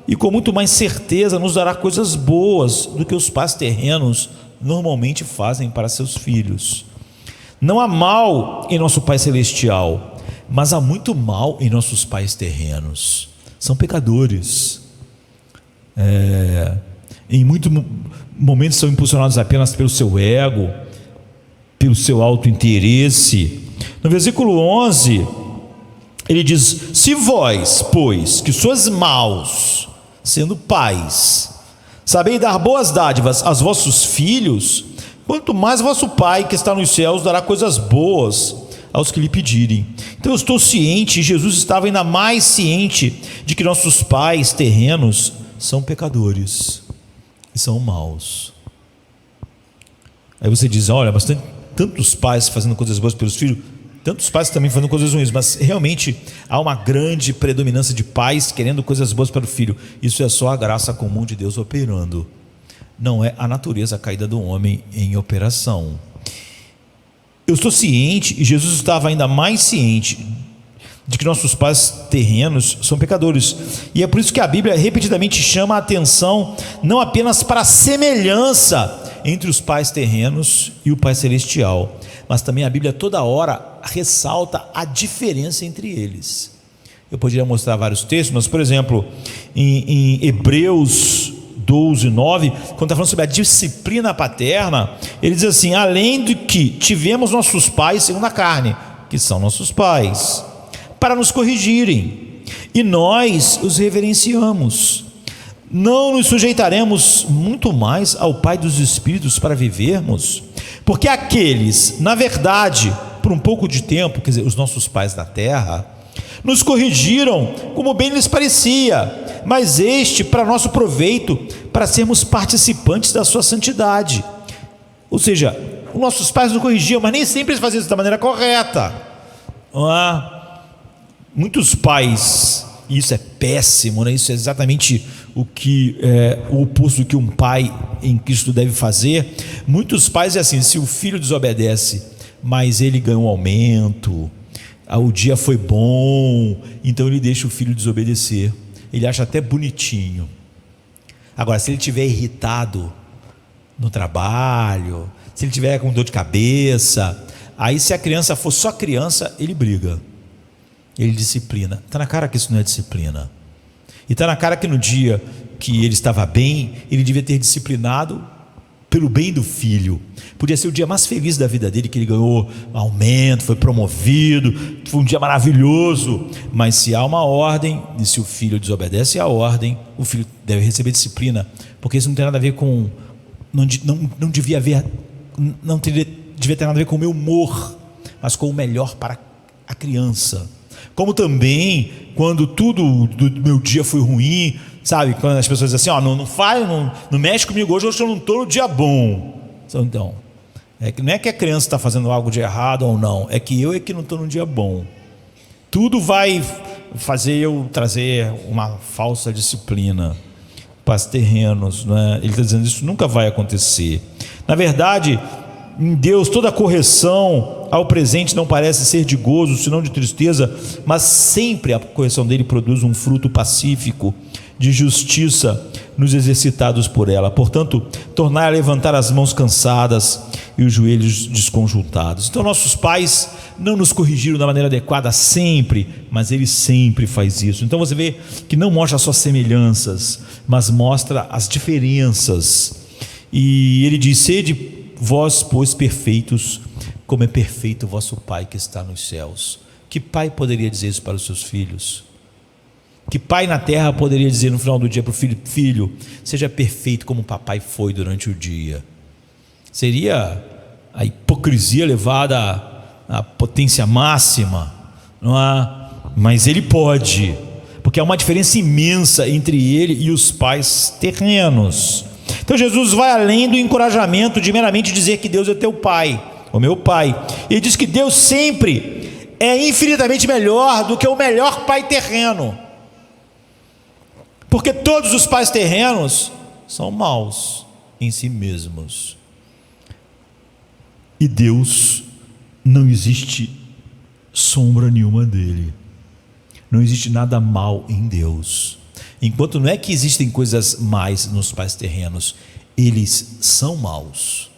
S1: e com muito mais certeza nos dará coisas boas do que os pais terrenos normalmente fazem para seus filhos. Não há mal em nosso Pai Celestial, mas há muito mal em nossos pais terrenos. São pecadores, em muitos momentos são impulsionados apenas pelo seu ego, pelo seu autointeresse. No versículo 11 ele diz: se vós, pois, que sois maus, sendo pais, sabeis dar boas dádivas aos vossos filhos, quanto mais vosso Pai que está nos céus dará coisas boas aos que lhe pedirem. Então eu estou ciente, Jesus estava ainda mais ciente de que nossos pais terrenos são pecadores e são maus. Aí você diz: olha, mas tem tantos pais fazendo coisas boas pelos filhos, tantos pais também fazendo coisas ruins, mas realmente há uma grande predominância de pais querendo coisas boas para o filho. Isso é só a graça comum de Deus operando, não é a natureza caída do homem em operação. Eu estou ciente, e Jesus estava ainda mais ciente, de que nossos pais terrenos são pecadores, e é por isso que a Bíblia repetidamente chama a atenção não apenas para a semelhança entre os pais terrenos e o Pai Celestial, mas também a Bíblia toda hora ressalta a diferença entre eles. Eu poderia mostrar vários textos, mas por exemplo, em Hebreus 12:9, quando está falando sobre a disciplina paterna, ele diz assim: além do que tivemos nossos pais segundo a carne, que são nossos pais, para nos corrigirem, e nós os reverenciamos, não nos sujeitaremos muito mais ao Pai dos Espíritos para vivermos? Porque aqueles, na verdade, por um pouco de tempo, quer dizer, os nossos pais da terra, nos corrigiram como bem lhes parecia, mas este para nosso proveito, para sermos participantes da sua santidade. Ou seja, os nossos pais nos corrigiam, mas nem sempre eles faziam isso da maneira correta. Muitos pais, e isso é péssimo, né? Isso é exatamente o oposto do que um pai em Cristo deve fazer. Muitos pais é assim: se o filho desobedece, mas ele ganhou um aumento, o dia foi bom, então ele deixa o filho desobedecer. Ele acha até bonitinho. Agora, se ele estiver irritado no trabalho, se ele estiver com dor de cabeça, aí se a criança for só criança, ele briga, ele disciplina. Está na cara que isso não é disciplina. E está na cara que no dia que ele estava bem, ele devia ter disciplinado pelo bem do filho. Podia ser o dia mais feliz da vida dele, que ele ganhou aumento, foi promovido, foi um dia maravilhoso. Mas se há uma ordem, e se o filho desobedece à ordem, o filho deve receber disciplina, porque isso não tem nada a ver com, não devia ter nada a ver com o meu humor, mas com o melhor para a criança. Como também, quando tudo do meu dia foi ruim, sabe, quando as pessoas dizem assim: não mexe comigo hoje eu não estou no dia bom. Então, não é que a criança está fazendo algo de errado ou não, é que eu não estou no dia bom. Tudo vai fazer eu trazer uma falsa disciplina para os terrenos, né? Ele está dizendo: isso nunca vai acontecer. Na verdade, em Deus, toda correção ao presente não parece ser de gozo, senão de tristeza, mas sempre a correção dele produz um fruto pacífico, de justiça nos exercitados por ela. Portanto, tornai a levantar as mãos cansadas e os joelhos desconjuntados. Então, nossos pais não nos corrigiram da maneira adequada sempre, mas ele sempre faz isso. Então você vê que não mostra só semelhanças, mas mostra as diferenças. E ele diz: sede vós, pois, perfeitos, como é perfeito o vosso Pai que está nos céus. Que pai poderia dizer isso para os seus filhos? Que pai na terra poderia dizer no final do dia para o filho: filho, seja perfeito como o papai foi durante o dia? Seria a hipocrisia levada à potência máxima, não é? Mas ele pode, porque há uma diferença imensa entre ele e os pais terrenos. Então Jesus vai além do encorajamento de meramente dizer que Deus é teu pai, o meu pai. Ele diz que Deus sempre é infinitamente melhor do que o melhor pai terreno, porque todos os pais terrenos são maus em si mesmos. E Deus, não existe sombra nenhuma dele. Não existe nada mal em Deus. Enquanto não é que existem coisas más nos pais terrenos, eles são maus.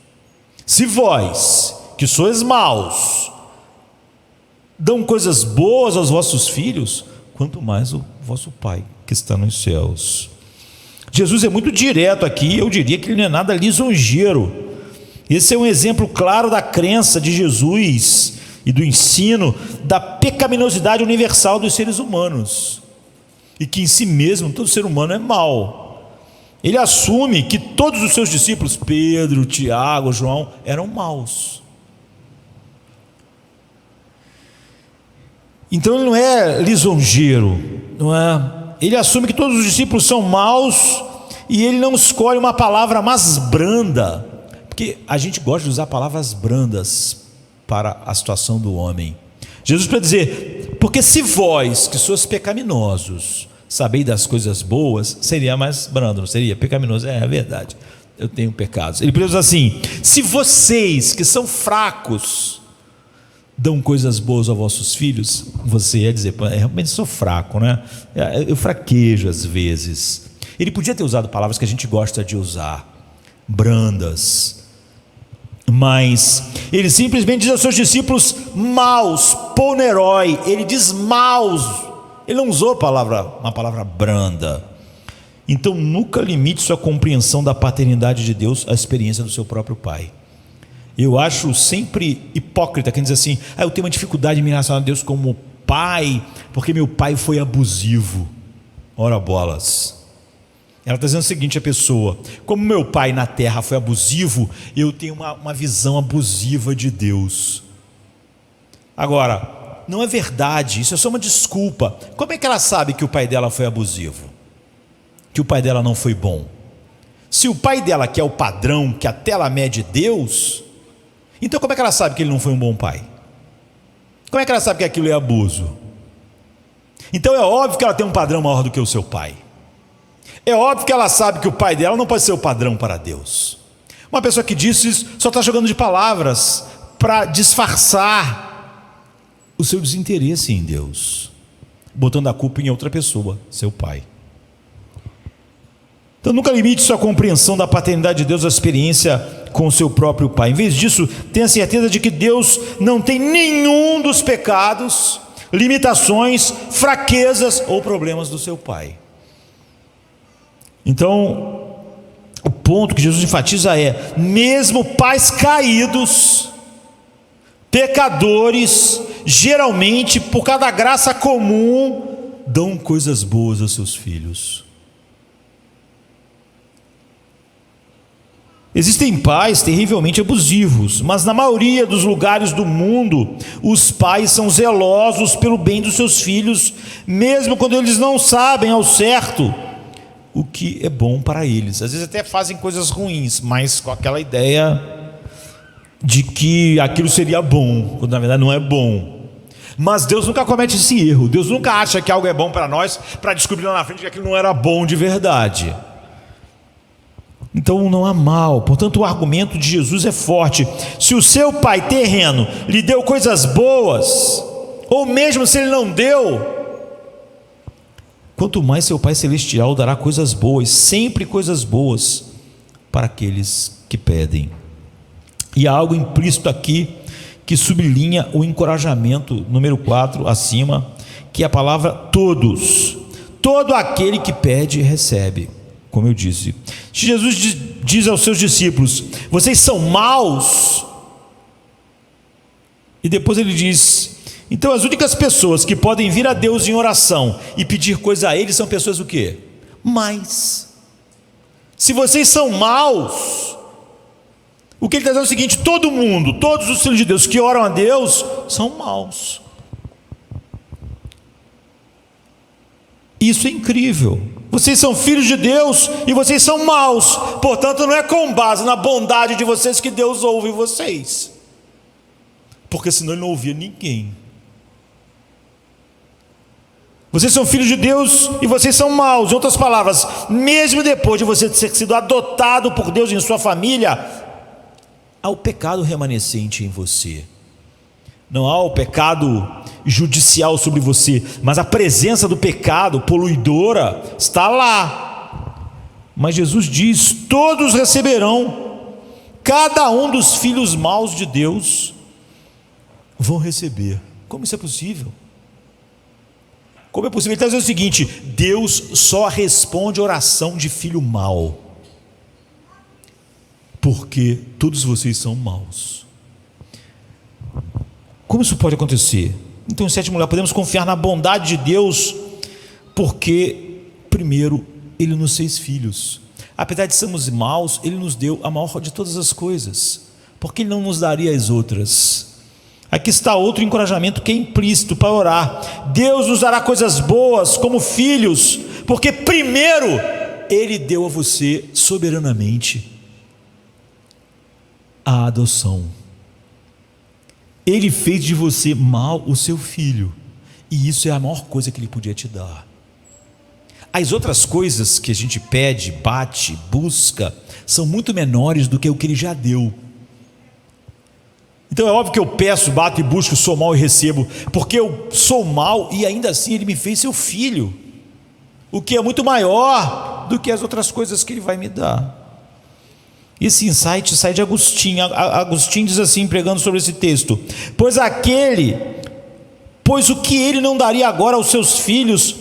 S1: Se vós, que sois maus, dão coisas boas aos vossos filhos, quanto mais o vosso Pai que está nos céus. Jesus é muito direto aqui. Eu diria que ele não é nada lisonjeiro. Esse é um exemplo claro da crença de Jesus e do ensino da pecaminosidade universal dos seres humanos, e que em si mesmo todo ser humano é mau. Ele assume que todos os seus discípulos, Pedro, Tiago, João, eram maus. Então ele não é lisonjeiro, não é? Ele assume que todos os discípulos são maus, e ele não escolhe uma palavra mais branda, porque a gente gosta de usar palavras brandas para a situação do homem. Jesus para dizer: porque se vós, que sois pecaminosos, sabeis das coisas boas, seria mais brando, não seria? Pecaminoso, é verdade, eu tenho pecados. Ele diz assim: se vocês que são fracos dão coisas boas aos vossos filhos, você ia dizer: realmente sou fraco, né? Eu fraquejo às vezes. Ele podia ter usado palavras que a gente gosta de usar, brandas, mas ele simplesmente diz aos seus discípulos maus, ponerói. Ele diz maus, ele não usou uma palavra branda. Então nunca limite sua compreensão da paternidade de Deus à experiência do seu próprio pai. Eu acho sempre hipócrita quem diz assim: eu tenho uma dificuldade em me relacionar a Deus como pai, porque meu pai foi abusivo. Ora bolas. Ela está dizendo o seguinte: a pessoa: como meu pai na terra foi abusivo, eu tenho uma visão abusiva de Deus. Agora, não é verdade, isso é só uma desculpa. Como é que ela sabe que o pai dela foi abusivo? que o pai dela não foi bom? Se o pai dela, que é o padrão, que até ela mede Deus, então como é que ela sabe que ele não foi um bom pai? Como é que ela sabe que aquilo é abuso? Então é óbvio que ela tem um padrão maior do que o seu pai. É óbvio que ela sabe que o pai dela não pode ser o padrão para Deus. Uma pessoa que diz isso só está jogando de palavras para disfarçar o seu desinteresse em Deus, botando a culpa em outra pessoa, seu pai. Então nunca limite sua compreensão da paternidade de Deus à experiência com o seu próprio pai. Em vez disso, tenha certeza de que Deus não tem nenhum dos pecados, limitações, fraquezas ou problemas do seu pai. Então, o ponto que Jesus enfatiza é: mesmo pais caídos, pecadores, geralmente, por causa da graça comum, dão coisas boas aos seus filhos. Existem pais terrivelmente abusivos, mas na maioria dos lugares do mundo, os pais são zelosos pelo bem dos seus filhos, mesmo quando eles não sabem ao certo o que é bom para eles. Às vezes até fazem coisas ruins, mas com aquela ideia de que aquilo seria bom, quando na verdade não é bom. Mas Deus nunca comete esse erro. Deus nunca acha que algo é bom para nós, para descobrir lá na frente que aquilo não era bom de verdade. Então não há mal. Portanto, o argumento de Jesus é forte. Se o seu pai terreno lhe deu coisas boas, ou mesmo se ele não deu, quanto mais seu pai celestial dará coisas boas, sempre coisas boas, para aqueles que pedem. E há algo implícito aqui que sublinha o encorajamento, número 4 acima, que é a palavra todos. Todo aquele que pede recebe. Como eu disse, Jesus diz aos seus discípulos: vocês são maus. E depois ele diz: então as únicas pessoas que podem vir a Deus em oração e pedir coisa a Ele são pessoas o quê? Más. Se vocês são maus, o que ele está dizendo é o seguinte: todo mundo, todos os filhos de Deus que oram a Deus são maus. Isso é incrível. Vocês são filhos de Deus e vocês são maus. Portanto, não é com base na bondade de vocês que Deus ouve vocês, porque senão Ele não ouvia ninguém. Vocês são filhos de Deus e vocês são maus. Em outras palavras, mesmo depois de você ter sido adotado por Deus em sua família, há o pecado remanescente em você. Não há o pecado judicial sobre você, mas a presença do pecado poluidora está lá. Mas Jesus diz: todos receberão, cada um dos filhos maus de Deus vão receber. Como isso é possível? Como é possível? Ele está dizendo o seguinte: Deus só responde oração de filho mau, porque todos vocês são maus. Como isso pode acontecer? Então, em sétimo lugar, podemos confiar na bondade de Deus, porque, primeiro, Ele nos fez filhos. Apesar de sermos maus, Ele nos deu a maior de todas as coisas. Por que Ele não nos daria as outras? Aqui está outro encorajamento que é implícito para orar: Deus nos dará coisas boas como filhos, porque primeiro Ele deu a você soberanamente a adoção. Ele fez de você mal o seu filho, e isso é a maior coisa que Ele podia te dar. As outras coisas que a gente pede, bate, busca, são muito menores do que o que Ele já deu. Então é óbvio que eu peço, bato e busco, sou mal e recebo, porque eu sou mal e ainda assim Ele me fez seu filho, o que é muito maior do que as outras coisas que Ele vai me dar. Esse insight sai de Agostinho. Agostinho diz assim, pregando sobre esse texto: pois o que Ele não daria agora aos seus filhos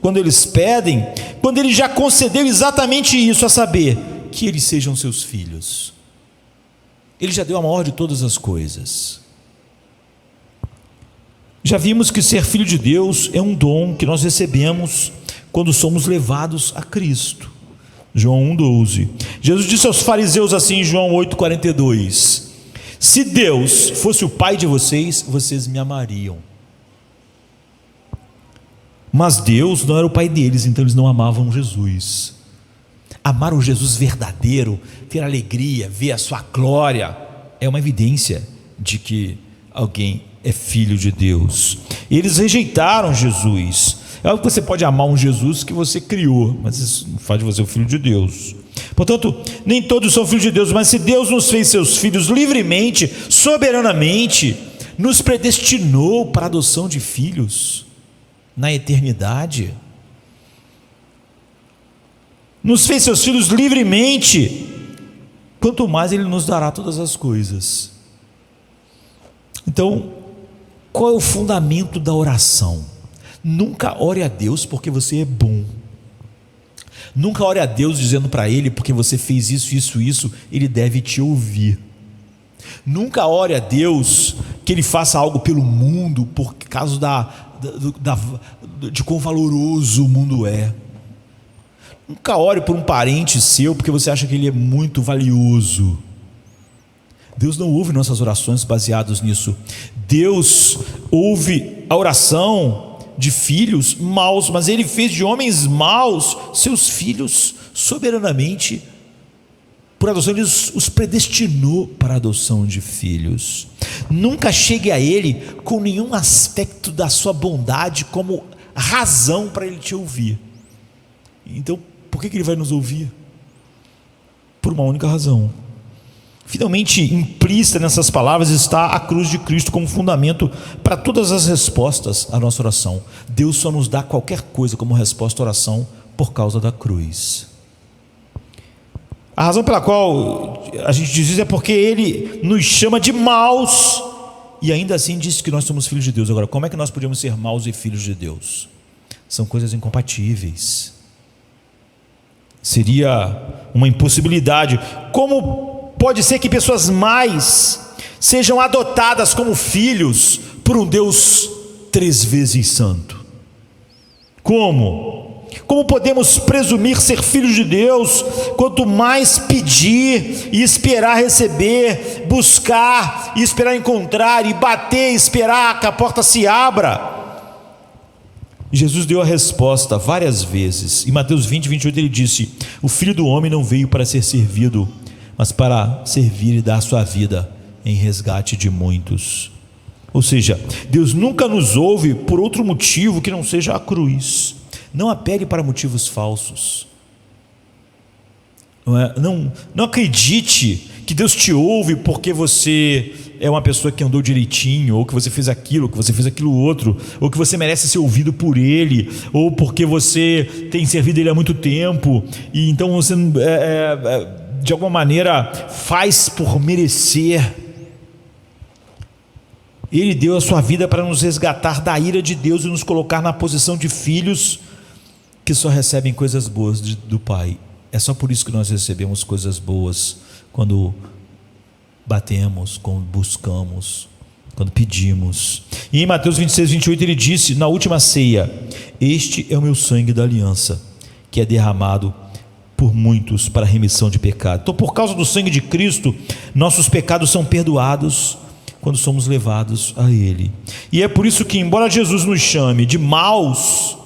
S1: quando eles pedem, quando Ele já concedeu exatamente isso, a saber, que eles sejam seus filhos. Ele já deu a maior de todas as coisas. Já vimos que ser filho de Deus é um dom que nós recebemos quando somos levados a Cristo. João 1,12. Jesus disse aos fariseus assim em João 8,42: se Deus fosse o pai de vocês, vocês me amariam. Mas Deus não era o pai deles, então eles não amavam Jesus. Amar o Jesus verdadeiro, ter alegria, ver a sua glória, é uma evidência de que alguém é filho de Deus. Eles rejeitaram Jesus. É óbvio que você pode amar um Jesus que você criou, mas isso não faz de você o filho de Deus. Portanto, nem todos são filhos de Deus, mas se Deus nos fez seus filhos livremente, soberanamente, nos predestinou para a adoção de filhos na eternidade, nos fez seus filhos livremente, quanto mais Ele nos dará todas as coisas. Então, qual é o fundamento da oração? Nunca ore a Deus porque você é bom. Nunca ore a Deus dizendo para Ele, porque você fez isso, Ele deve te ouvir. Nunca ore a Deus que Ele faça algo pelo mundo por causa de quão valoroso o mundo é. Nunca ore por um parente seu porque você acha que ele é muito valioso. Deus não ouve nossas orações baseadas nisso. Deus ouve a oração de filhos maus, mas Ele fez de homens maus seus filhos soberanamente. Por adoção, Ele os predestinou para a adoção de filhos. Nunca chegue a Ele com nenhum aspecto da sua bondade como razão para Ele te ouvir. Então, por que Ele vai nos ouvir? Por uma única razão. Finalmente, implícita nessas palavras está a cruz de Cristo como fundamento para todas as respostas à nossa oração. Deus só nos dá qualquer coisa como resposta à oração por causa da cruz. A razão pela qual a gente diz isso é porque Ele nos chama de maus e ainda assim disse que nós somos filhos de Deus. Agora, como é que nós podemos ser maus e filhos de Deus? São coisas incompatíveis. Seria uma impossibilidade. Como pode ser que pessoas más sejam adotadas como filhos por um Deus 3 vezes santo? Como? Como podemos presumir ser filhos de Deus, quanto mais pedir e esperar receber, buscar e esperar encontrar, e bater e esperar que a porta se abra? Jesus deu a resposta várias vezes. Em Mateus 20, 28 ele disse: o Filho do Homem não veio para ser servido, mas para servir e dar sua vida em resgate de muitos. Ou seja, Deus nunca nos ouve por outro motivo que não seja a cruz. Não apele para motivos falsos. Não acredite que Deus te ouve porque você é uma pessoa que andou direitinho, ou que você fez aquilo, que você fez aquilo outro, ou que você merece ser ouvido por Ele, ou porque você tem servido Ele há muito tempo, e então você de alguma maneira faz por merecer. Ele deu a sua vida para nos resgatar da ira de Deus e nos colocar na posição de filhos que só recebem coisas boas do Pai. É só por isso que nós recebemos coisas boas, quando batemos, quando buscamos, quando pedimos. E em Mateus 26, 28 ele disse, na última ceia: este é o meu sangue da aliança, que é derramado por muitos para a remissão de pecado. Então, por causa do sangue de Cristo, nossos pecados são perdoados quando somos levados a Ele. E é por isso que, embora Jesus nos chame de maus,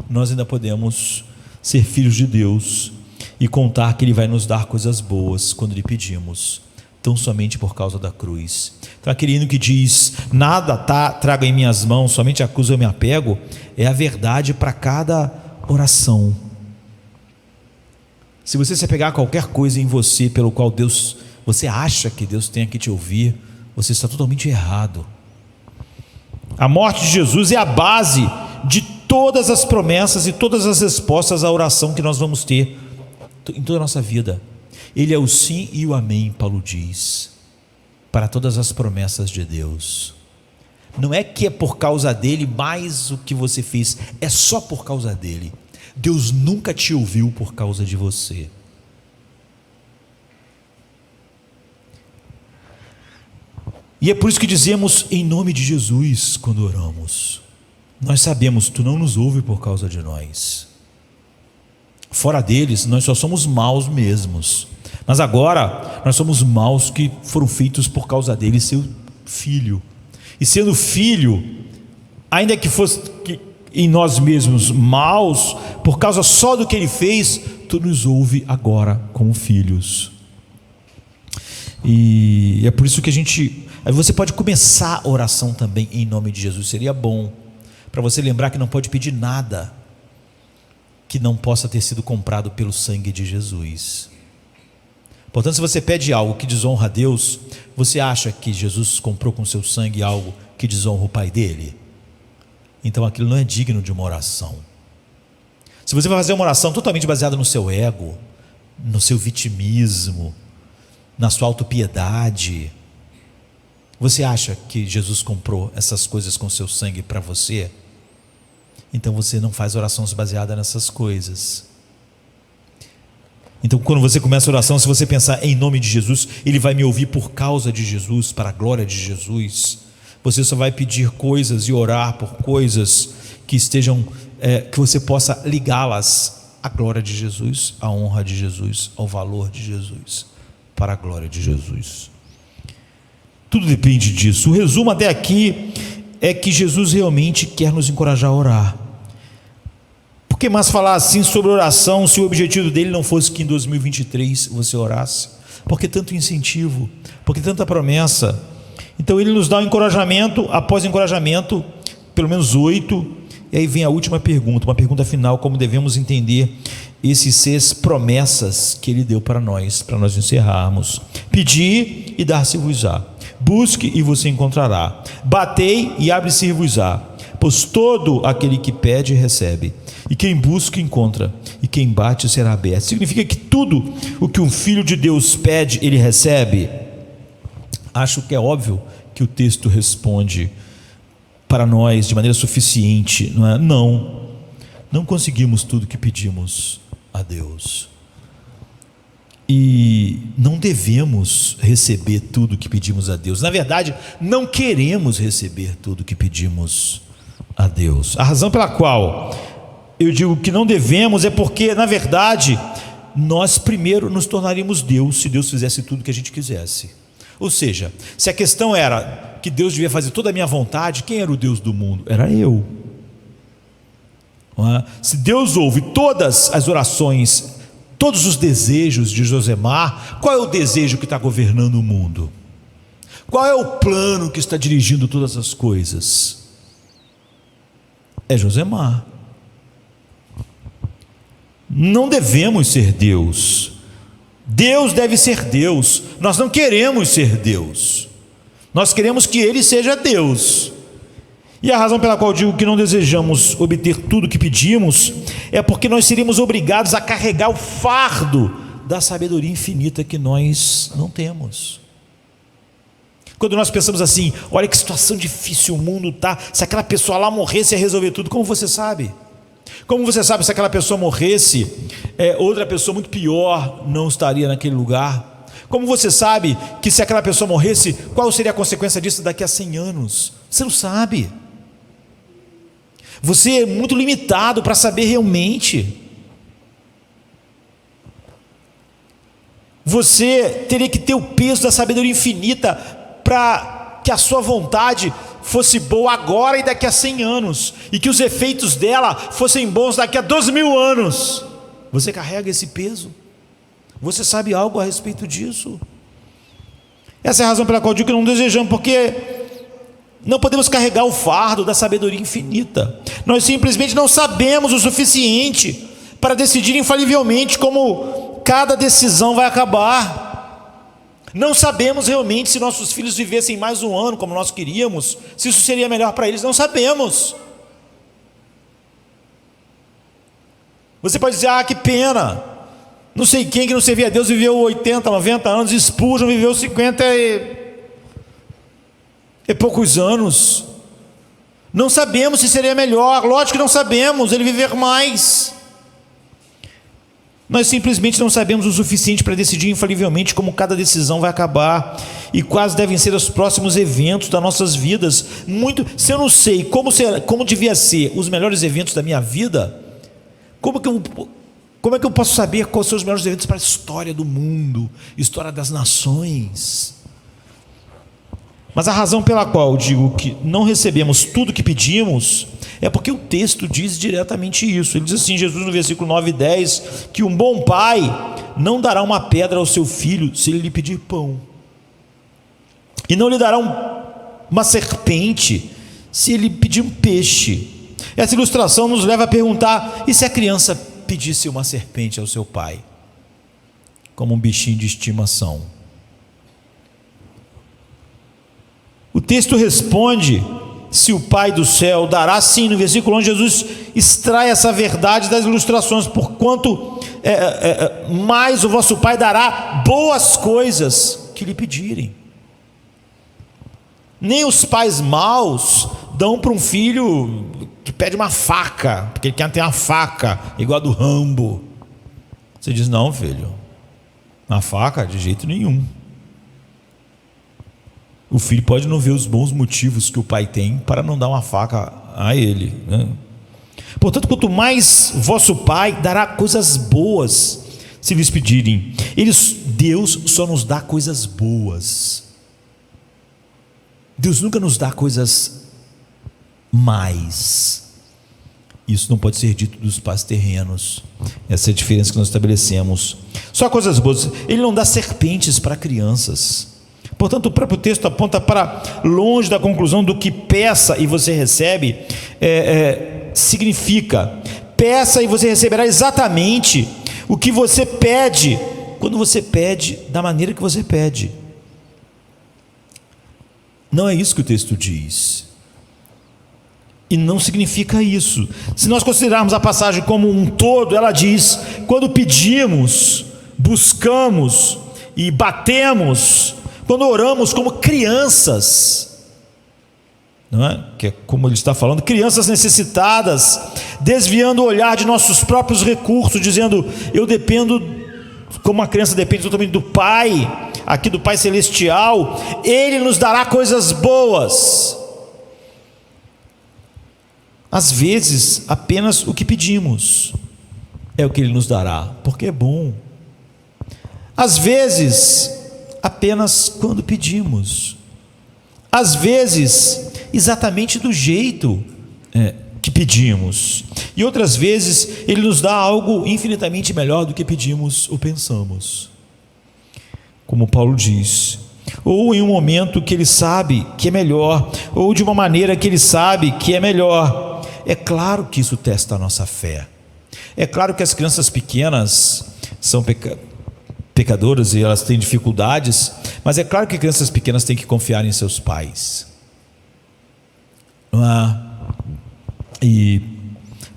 S1: nós ainda podemos ser filhos de Deus e contar que Ele vai nos dar coisas boas quando lhe pedimos, tão somente por causa da cruz. Então, aquele hino que diz: nada trago em minhas mãos, somente a cruz eu me apego, é a verdade para cada oração. Se você se apegar a qualquer coisa em você pelo qual você acha que Deus tenha que te ouvir, você está totalmente errado. A morte de Jesus é a base de todas as promessas e todas as respostas à oração que nós vamos ter em toda a nossa vida. Ele é o sim e o amém, Paulo diz, para todas as promessas de Deus. Não é que é por causa dele, mas o que você fez é só por causa dele. Deus nunca te ouviu por causa de você. E é por isso que dizemos em nome de Jesus quando oramos. Nós sabemos, tu não nos ouve por causa de nós. Fora deles, nós só somos maus mesmos. Mas agora, nós somos maus que foram feitos por causa dele, seu filho. E sendo filho, ainda que em nós mesmos maus, por causa só do que Ele fez, Tu nos ouve agora como filhos. E é por isso que você pode começar a oração também em nome de Jesus. Seria bom para você lembrar que não pode pedir nada que não possa ter sido comprado pelo sangue de Jesus. Portanto, se você pede algo que desonra a Deus, você acha que Jesus comprou com seu sangue algo que desonra o Pai dele? Então aquilo não é digno de uma oração. Se você vai fazer uma oração totalmente baseada no seu ego, no seu vitimismo, na sua autopiedade, você acha que Jesus comprou essas coisas com seu sangue para você? Então você não faz orações baseadas nessas coisas. Então quando você começa a oração, se você pensar em nome de Jesus, Ele vai me ouvir por causa de Jesus, para a glória de Jesus. Você só vai pedir coisas e orar por coisas que estejam, que você possa ligá-las à glória de Jesus, à honra de Jesus, ao valor de Jesus, para a glória de Jesus. Tudo depende disso. O resumo até aqui é que Jesus realmente quer nos encorajar a orar. Por que mais falar assim sobre oração se o objetivo dele não fosse que em 2023 você orasse? Por que tanto incentivo? Por que tanta promessa? Então Ele nos dá um encorajamento, após encorajamento, pelo menos 8, e aí vem a última pergunta, uma pergunta final: como devemos entender esses 6 promessas que Ele deu para nós encerrarmos? Pedi e dar-se-vos-á, busque e você encontrará, batei e abre-se-vos-á, pois todo aquele que pede recebe, e quem busca encontra, e quem bate será aberto. Significa que tudo o que um filho de Deus pede, ele recebe? Acho que é óbvio que o texto responde para nós de maneira suficiente, não é? Não conseguimos tudo que pedimos a Deus, e não devemos receber tudo que pedimos a Deus. Na verdade, não queremos receber tudo que pedimos a Deus. A razão pela qual eu digo que não devemos é porque, na verdade, nós primeiro nos tornaríamos Deus se Deus fizesse tudo que a gente quisesse. Ou seja, se a questão era que Deus devia fazer toda a minha vontade, quem era o Deus do mundo? Era eu. Não é? Se Deus ouve todas as orações, todos os desejos de Josemar, qual é o desejo que está governando o mundo? Qual é o plano que está dirigindo todas as coisas? É Josemar. Não devemos ser Deus. Deus deve ser Deus. Nós não queremos ser Deus. Nós queremos que Ele seja Deus. E a razão pela qual eu digo que não desejamos obter tudo que pedimos é porque nós seríamos obrigados a carregar o fardo da sabedoria infinita que nós não temos. Quando nós pensamos assim: olha que situação difícil o mundo está, se aquela pessoa lá morresse ia resolver tudo. Como você sabe? Como você sabe se aquela pessoa morresse, outra pessoa muito pior não estaria naquele lugar? Como você sabe que se aquela pessoa morresse, qual seria a consequência disso daqui a 100 anos? Você não sabe. Você é muito limitado para saber realmente. Você teria que ter o peso da sabedoria infinita para que a sua vontade fosse boa agora e daqui a 100 anos, e que os efeitos dela fossem bons daqui a 2.000 anos. Você carrega esse peso? Você sabe algo a respeito disso? Essa é a razão pela qual eu digo que não desejamos, porque não podemos carregar o fardo da sabedoria infinita. Nós simplesmente não sabemos o suficiente para decidir infalivelmente como cada decisão vai acabar. Não sabemos realmente se nossos filhos vivessem mais um ano como nós queríamos, se isso seria melhor para eles. Não sabemos. Você pode dizer: ah, que pena, não sei quem que não servia a Deus viveu 80, 90 anos, Spurgeon viveu 50 e poucos anos. Não sabemos se seria melhor. Lógico que não sabemos, ele viver mais. Nós simplesmente não sabemos o suficiente para decidir infalivelmente como cada decisão vai acabar e quais devem ser os próximos eventos das nossas vidas. Se eu não sei como devia ser os melhores eventos da minha vida, como é que eu posso saber quais são os melhores eventos para a história do mundo, história das nações? Mas a razão pela qual eu digo que não recebemos tudo que pedimos é porque o texto diz diretamente isso. Ele diz assim, Jesus no versículo 9 e 10, que um bom pai não dará uma pedra ao seu filho se ele lhe pedir pão, e não lhe dará uma serpente se ele pedir um peixe. Essa ilustração nos leva a perguntar: e se a criança pedisse uma serpente ao seu pai, como um bichinho de estimação? O texto responde: se o Pai do céu dará, sim. No versículo 11, Jesus extrai essa verdade das ilustrações: porquanto mais o vosso Pai dará boas coisas que lhe pedirem. Nem os pais maus dão para um filho que pede uma faca, porque ele quer ter uma faca igual a do Rambo. Você diz: não, filho, uma faca de jeito nenhum. O filho pode não ver os bons motivos que o pai tem para não dar uma faca a ele, né? Portanto, quanto mais vosso Pai dará coisas boas se lhes pedirem. Deus só nos dá coisas boas. Deus nunca nos dá coisas mais. Isso não pode ser dito dos pais terrenos. Essa é a diferença que nós estabelecemos. Só coisas boas. Ele não dá serpentes para crianças. Portanto, o próprio texto aponta para longe da conclusão do que peça e você recebe significa. Peça e você receberá exatamente o que você pede, quando você pede da maneira que você pede. Não é isso que o texto diz. E não significa isso. Se nós considerarmos a passagem como um todo, ela diz: quando pedimos, buscamos e batemos, quando oramos como crianças, não é? Que é como ele está falando, crianças necessitadas, desviando o olhar de nossos próprios recursos, dizendo: eu dependo, como a criança depende totalmente do Pai, aqui do Pai Celestial, Ele nos dará coisas boas. Às vezes, apenas o que pedimos é o que Ele nos dará, porque é bom. Às vezes, apenas quando pedimos. Às vezes, exatamente do jeito que pedimos. E outras vezes, Ele nos dá algo infinitamente melhor do que pedimos ou pensamos. Como Paulo diz, ou em um momento que Ele sabe que é melhor, ou de uma maneira que Ele sabe que é melhor. É claro que isso testa a nossa fé. É claro que as crianças pequenas são pecadoras e elas têm dificuldades, mas é claro que crianças pequenas têm que confiar em seus pais. Não é?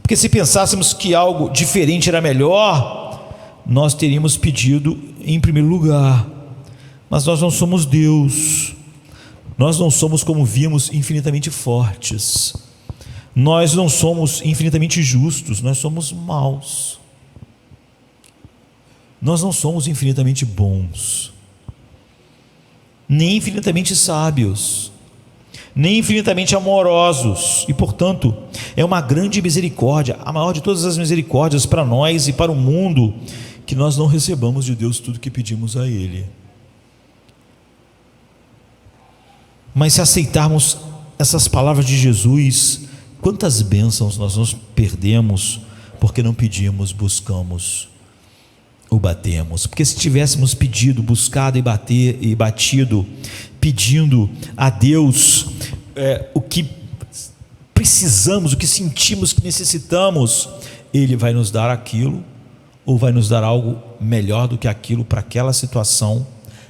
S1: Porque se pensássemos que algo diferente era melhor, nós teríamos pedido em primeiro lugar. Mas nós não somos Deus. Nós não somos, como vimos, infinitamente fortes. Nós não somos infinitamente justos. Nós somos maus. Nós não somos infinitamente bons, nem infinitamente sábios, nem infinitamente amorosos. E portanto, é uma grande misericórdia, a maior de todas as misericórdias para nós e para o mundo, que nós não recebamos de Deus tudo que pedimos a Ele. Mas se aceitarmos essas palavras de Jesus, quantas bênçãos nós nos perdemos porque não pedimos, buscamos ou batemos. Porque se tivéssemos pedido, buscado e batido, pedindo a Deus o que precisamos, o que sentimos que necessitamos, Ele vai nos dar aquilo, ou vai nos dar algo melhor do que aquilo para aquela situação,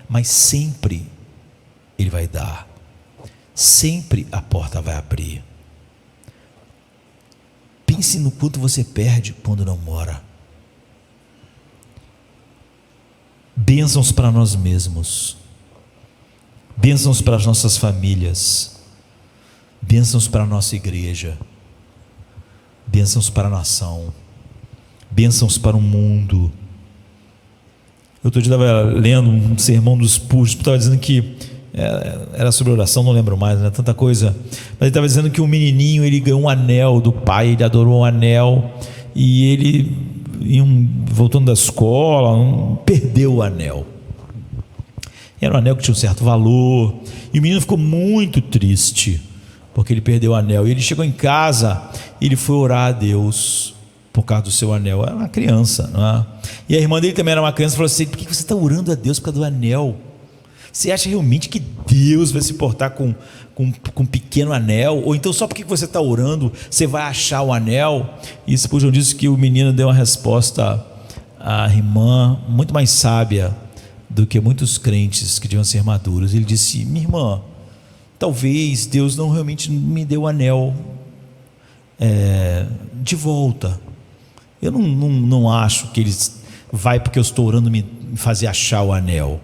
S1: mas sempre Ele vai dar, sempre a porta vai abrir. Pense no quanto você perde quando não mora. Bênçãos para nós mesmos, bênçãos para as nossas famílias, bênçãos para a nossa igreja, bênçãos para a nação, bênçãos para o mundo. Eu outro dia estava lendo um sermão dos Spurgeon, estava dizendo que era sobre oração, não lembro mais, né? Tanta coisa, mas ele estava dizendo que um menininho, ele ganhou um anel do pai, ele adorou um anel, e ele, voltando da escola, perdeu o anel. Era um anel que tinha um certo valor. E o menino ficou muito triste, porque ele perdeu o anel. E ele chegou em casa e ele foi orar a Deus por causa do seu anel. Era uma criança, não é? E a irmã dele também era uma criança e falou assim: por que você está orando a Deus por causa do anel? Você acha realmente que Deus vai se portar com um pequeno anel? Ou então só porque você está orando você vai achar o anel? E Spurgeon disse que o menino deu uma resposta à irmã muito mais sábia do que muitos crentes que deviam ser maduros. Ele disse: minha irmã, talvez Deus não realmente me deu o anel de volta. Eu não acho que Ele vai porque eu estou orando me fazer achar o anel,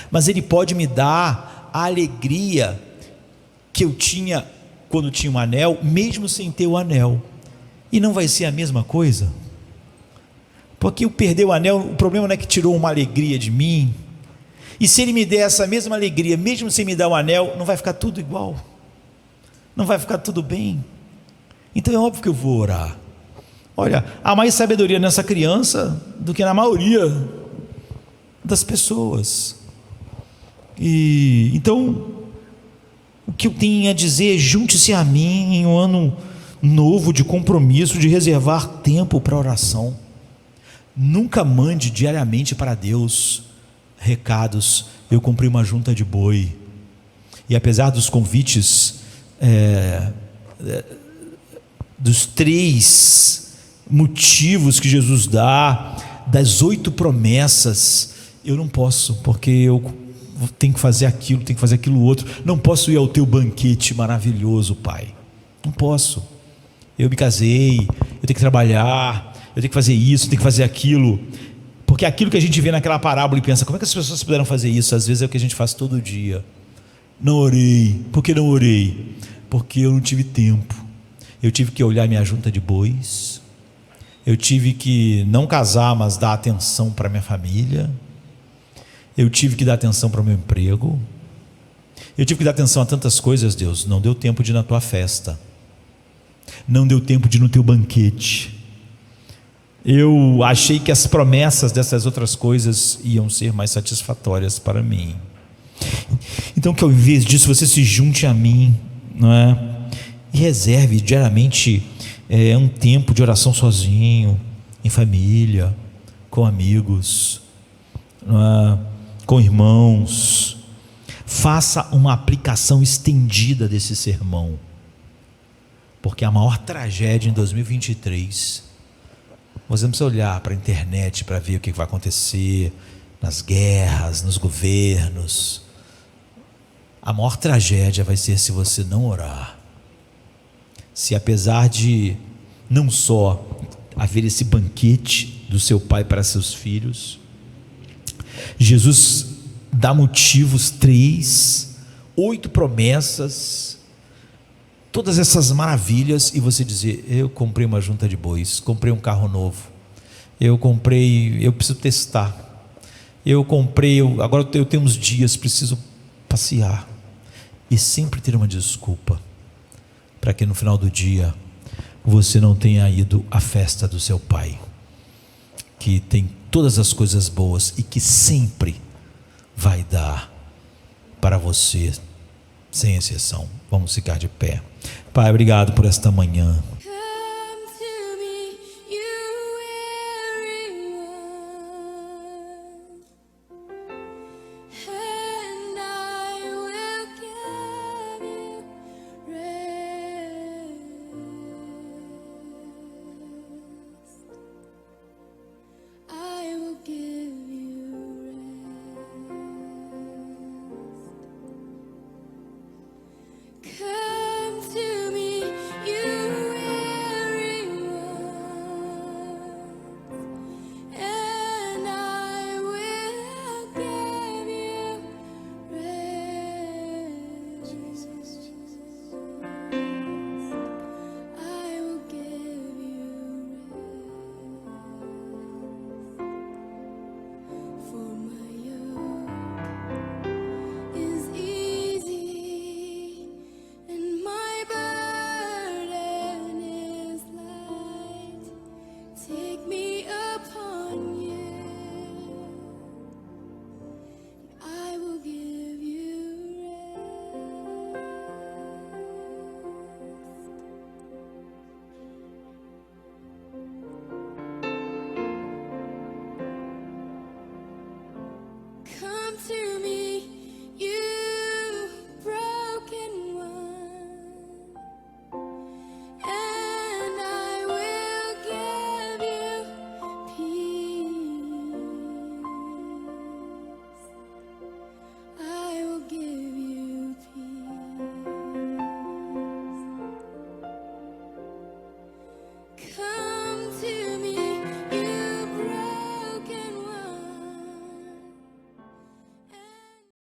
S1: mas Ele pode me dar a alegria que eu tinha quando tinha um anel, mesmo sem ter o anel. E não vai ser a mesma coisa, porque eu perder o anel, o problema não é que tirou uma alegria de mim. E se Ele me der essa mesma alegria, mesmo sem me dar o anel, não vai ficar tudo igual, não vai ficar tudo bem. Então é óbvio que eu vou orar. Olha, há mais sabedoria nessa criança do que na maioria das pessoas. E então, o que eu tenho a dizer é: junte-se a mim em um ano novo de compromisso, de reservar tempo para oração. Nunca mande diariamente para Deus recados: eu comprei uma junta de boi. E apesar dos convites, dos 3 motivos que Jesus dá, das 8 promessas, eu não posso, porque eu tenho que fazer aquilo, tenho que fazer aquilo outro. Não posso ir ao teu banquete maravilhoso, Pai. Não posso. Eu me casei, eu tenho que trabalhar, eu tenho que fazer isso, eu tenho que fazer aquilo. Porque aquilo que a gente vê naquela parábola e pensa: como é que as pessoas puderam fazer isso? Às vezes é o que a gente faz todo dia. Não orei. Por que não orei? Porque eu não tive tempo. Eu tive que olhar minha junta de bois. Eu tive que não casar, mas dar atenção para minha família. Eu tive que dar atenção para o meu emprego. Eu tive que dar atenção a tantas coisas, Deus. Não deu tempo de ir na tua festa. Não deu tempo de ir no teu banquete. Eu achei que as promessas dessas outras coisas iam ser mais satisfatórias para mim. Então, que ao invés disso você se junte a mim, não é? E reserve diariamente um tempo de oração sozinho, em família, com amigos, não é? Com irmãos. Faça uma aplicação estendida desse sermão, porque a maior tragédia em 2023, você não precisa olhar para a internet para ver o que vai acontecer nas guerras, nos governos. A maior tragédia vai ser se você não orar. Se apesar de não só haver esse banquete do seu pai para seus filhos, Jesus dá motivos, 3, 8 promessas, todas essas maravilhas, e você dizer: eu comprei uma junta de bois, comprei um carro novo, eu preciso testar, agora eu tenho uns dias, preciso passear, e sempre ter uma desculpa, para que no final do dia você não tenha ido à festa do seu pai, que tem todas as coisas boas e que sempre vai dar para você, sem exceção. Vamos ficar de pé. Pai, obrigado por esta manhã.
S2: Come to me, you Come to me, you broken one, and I will give you peace. I will give you peace. Come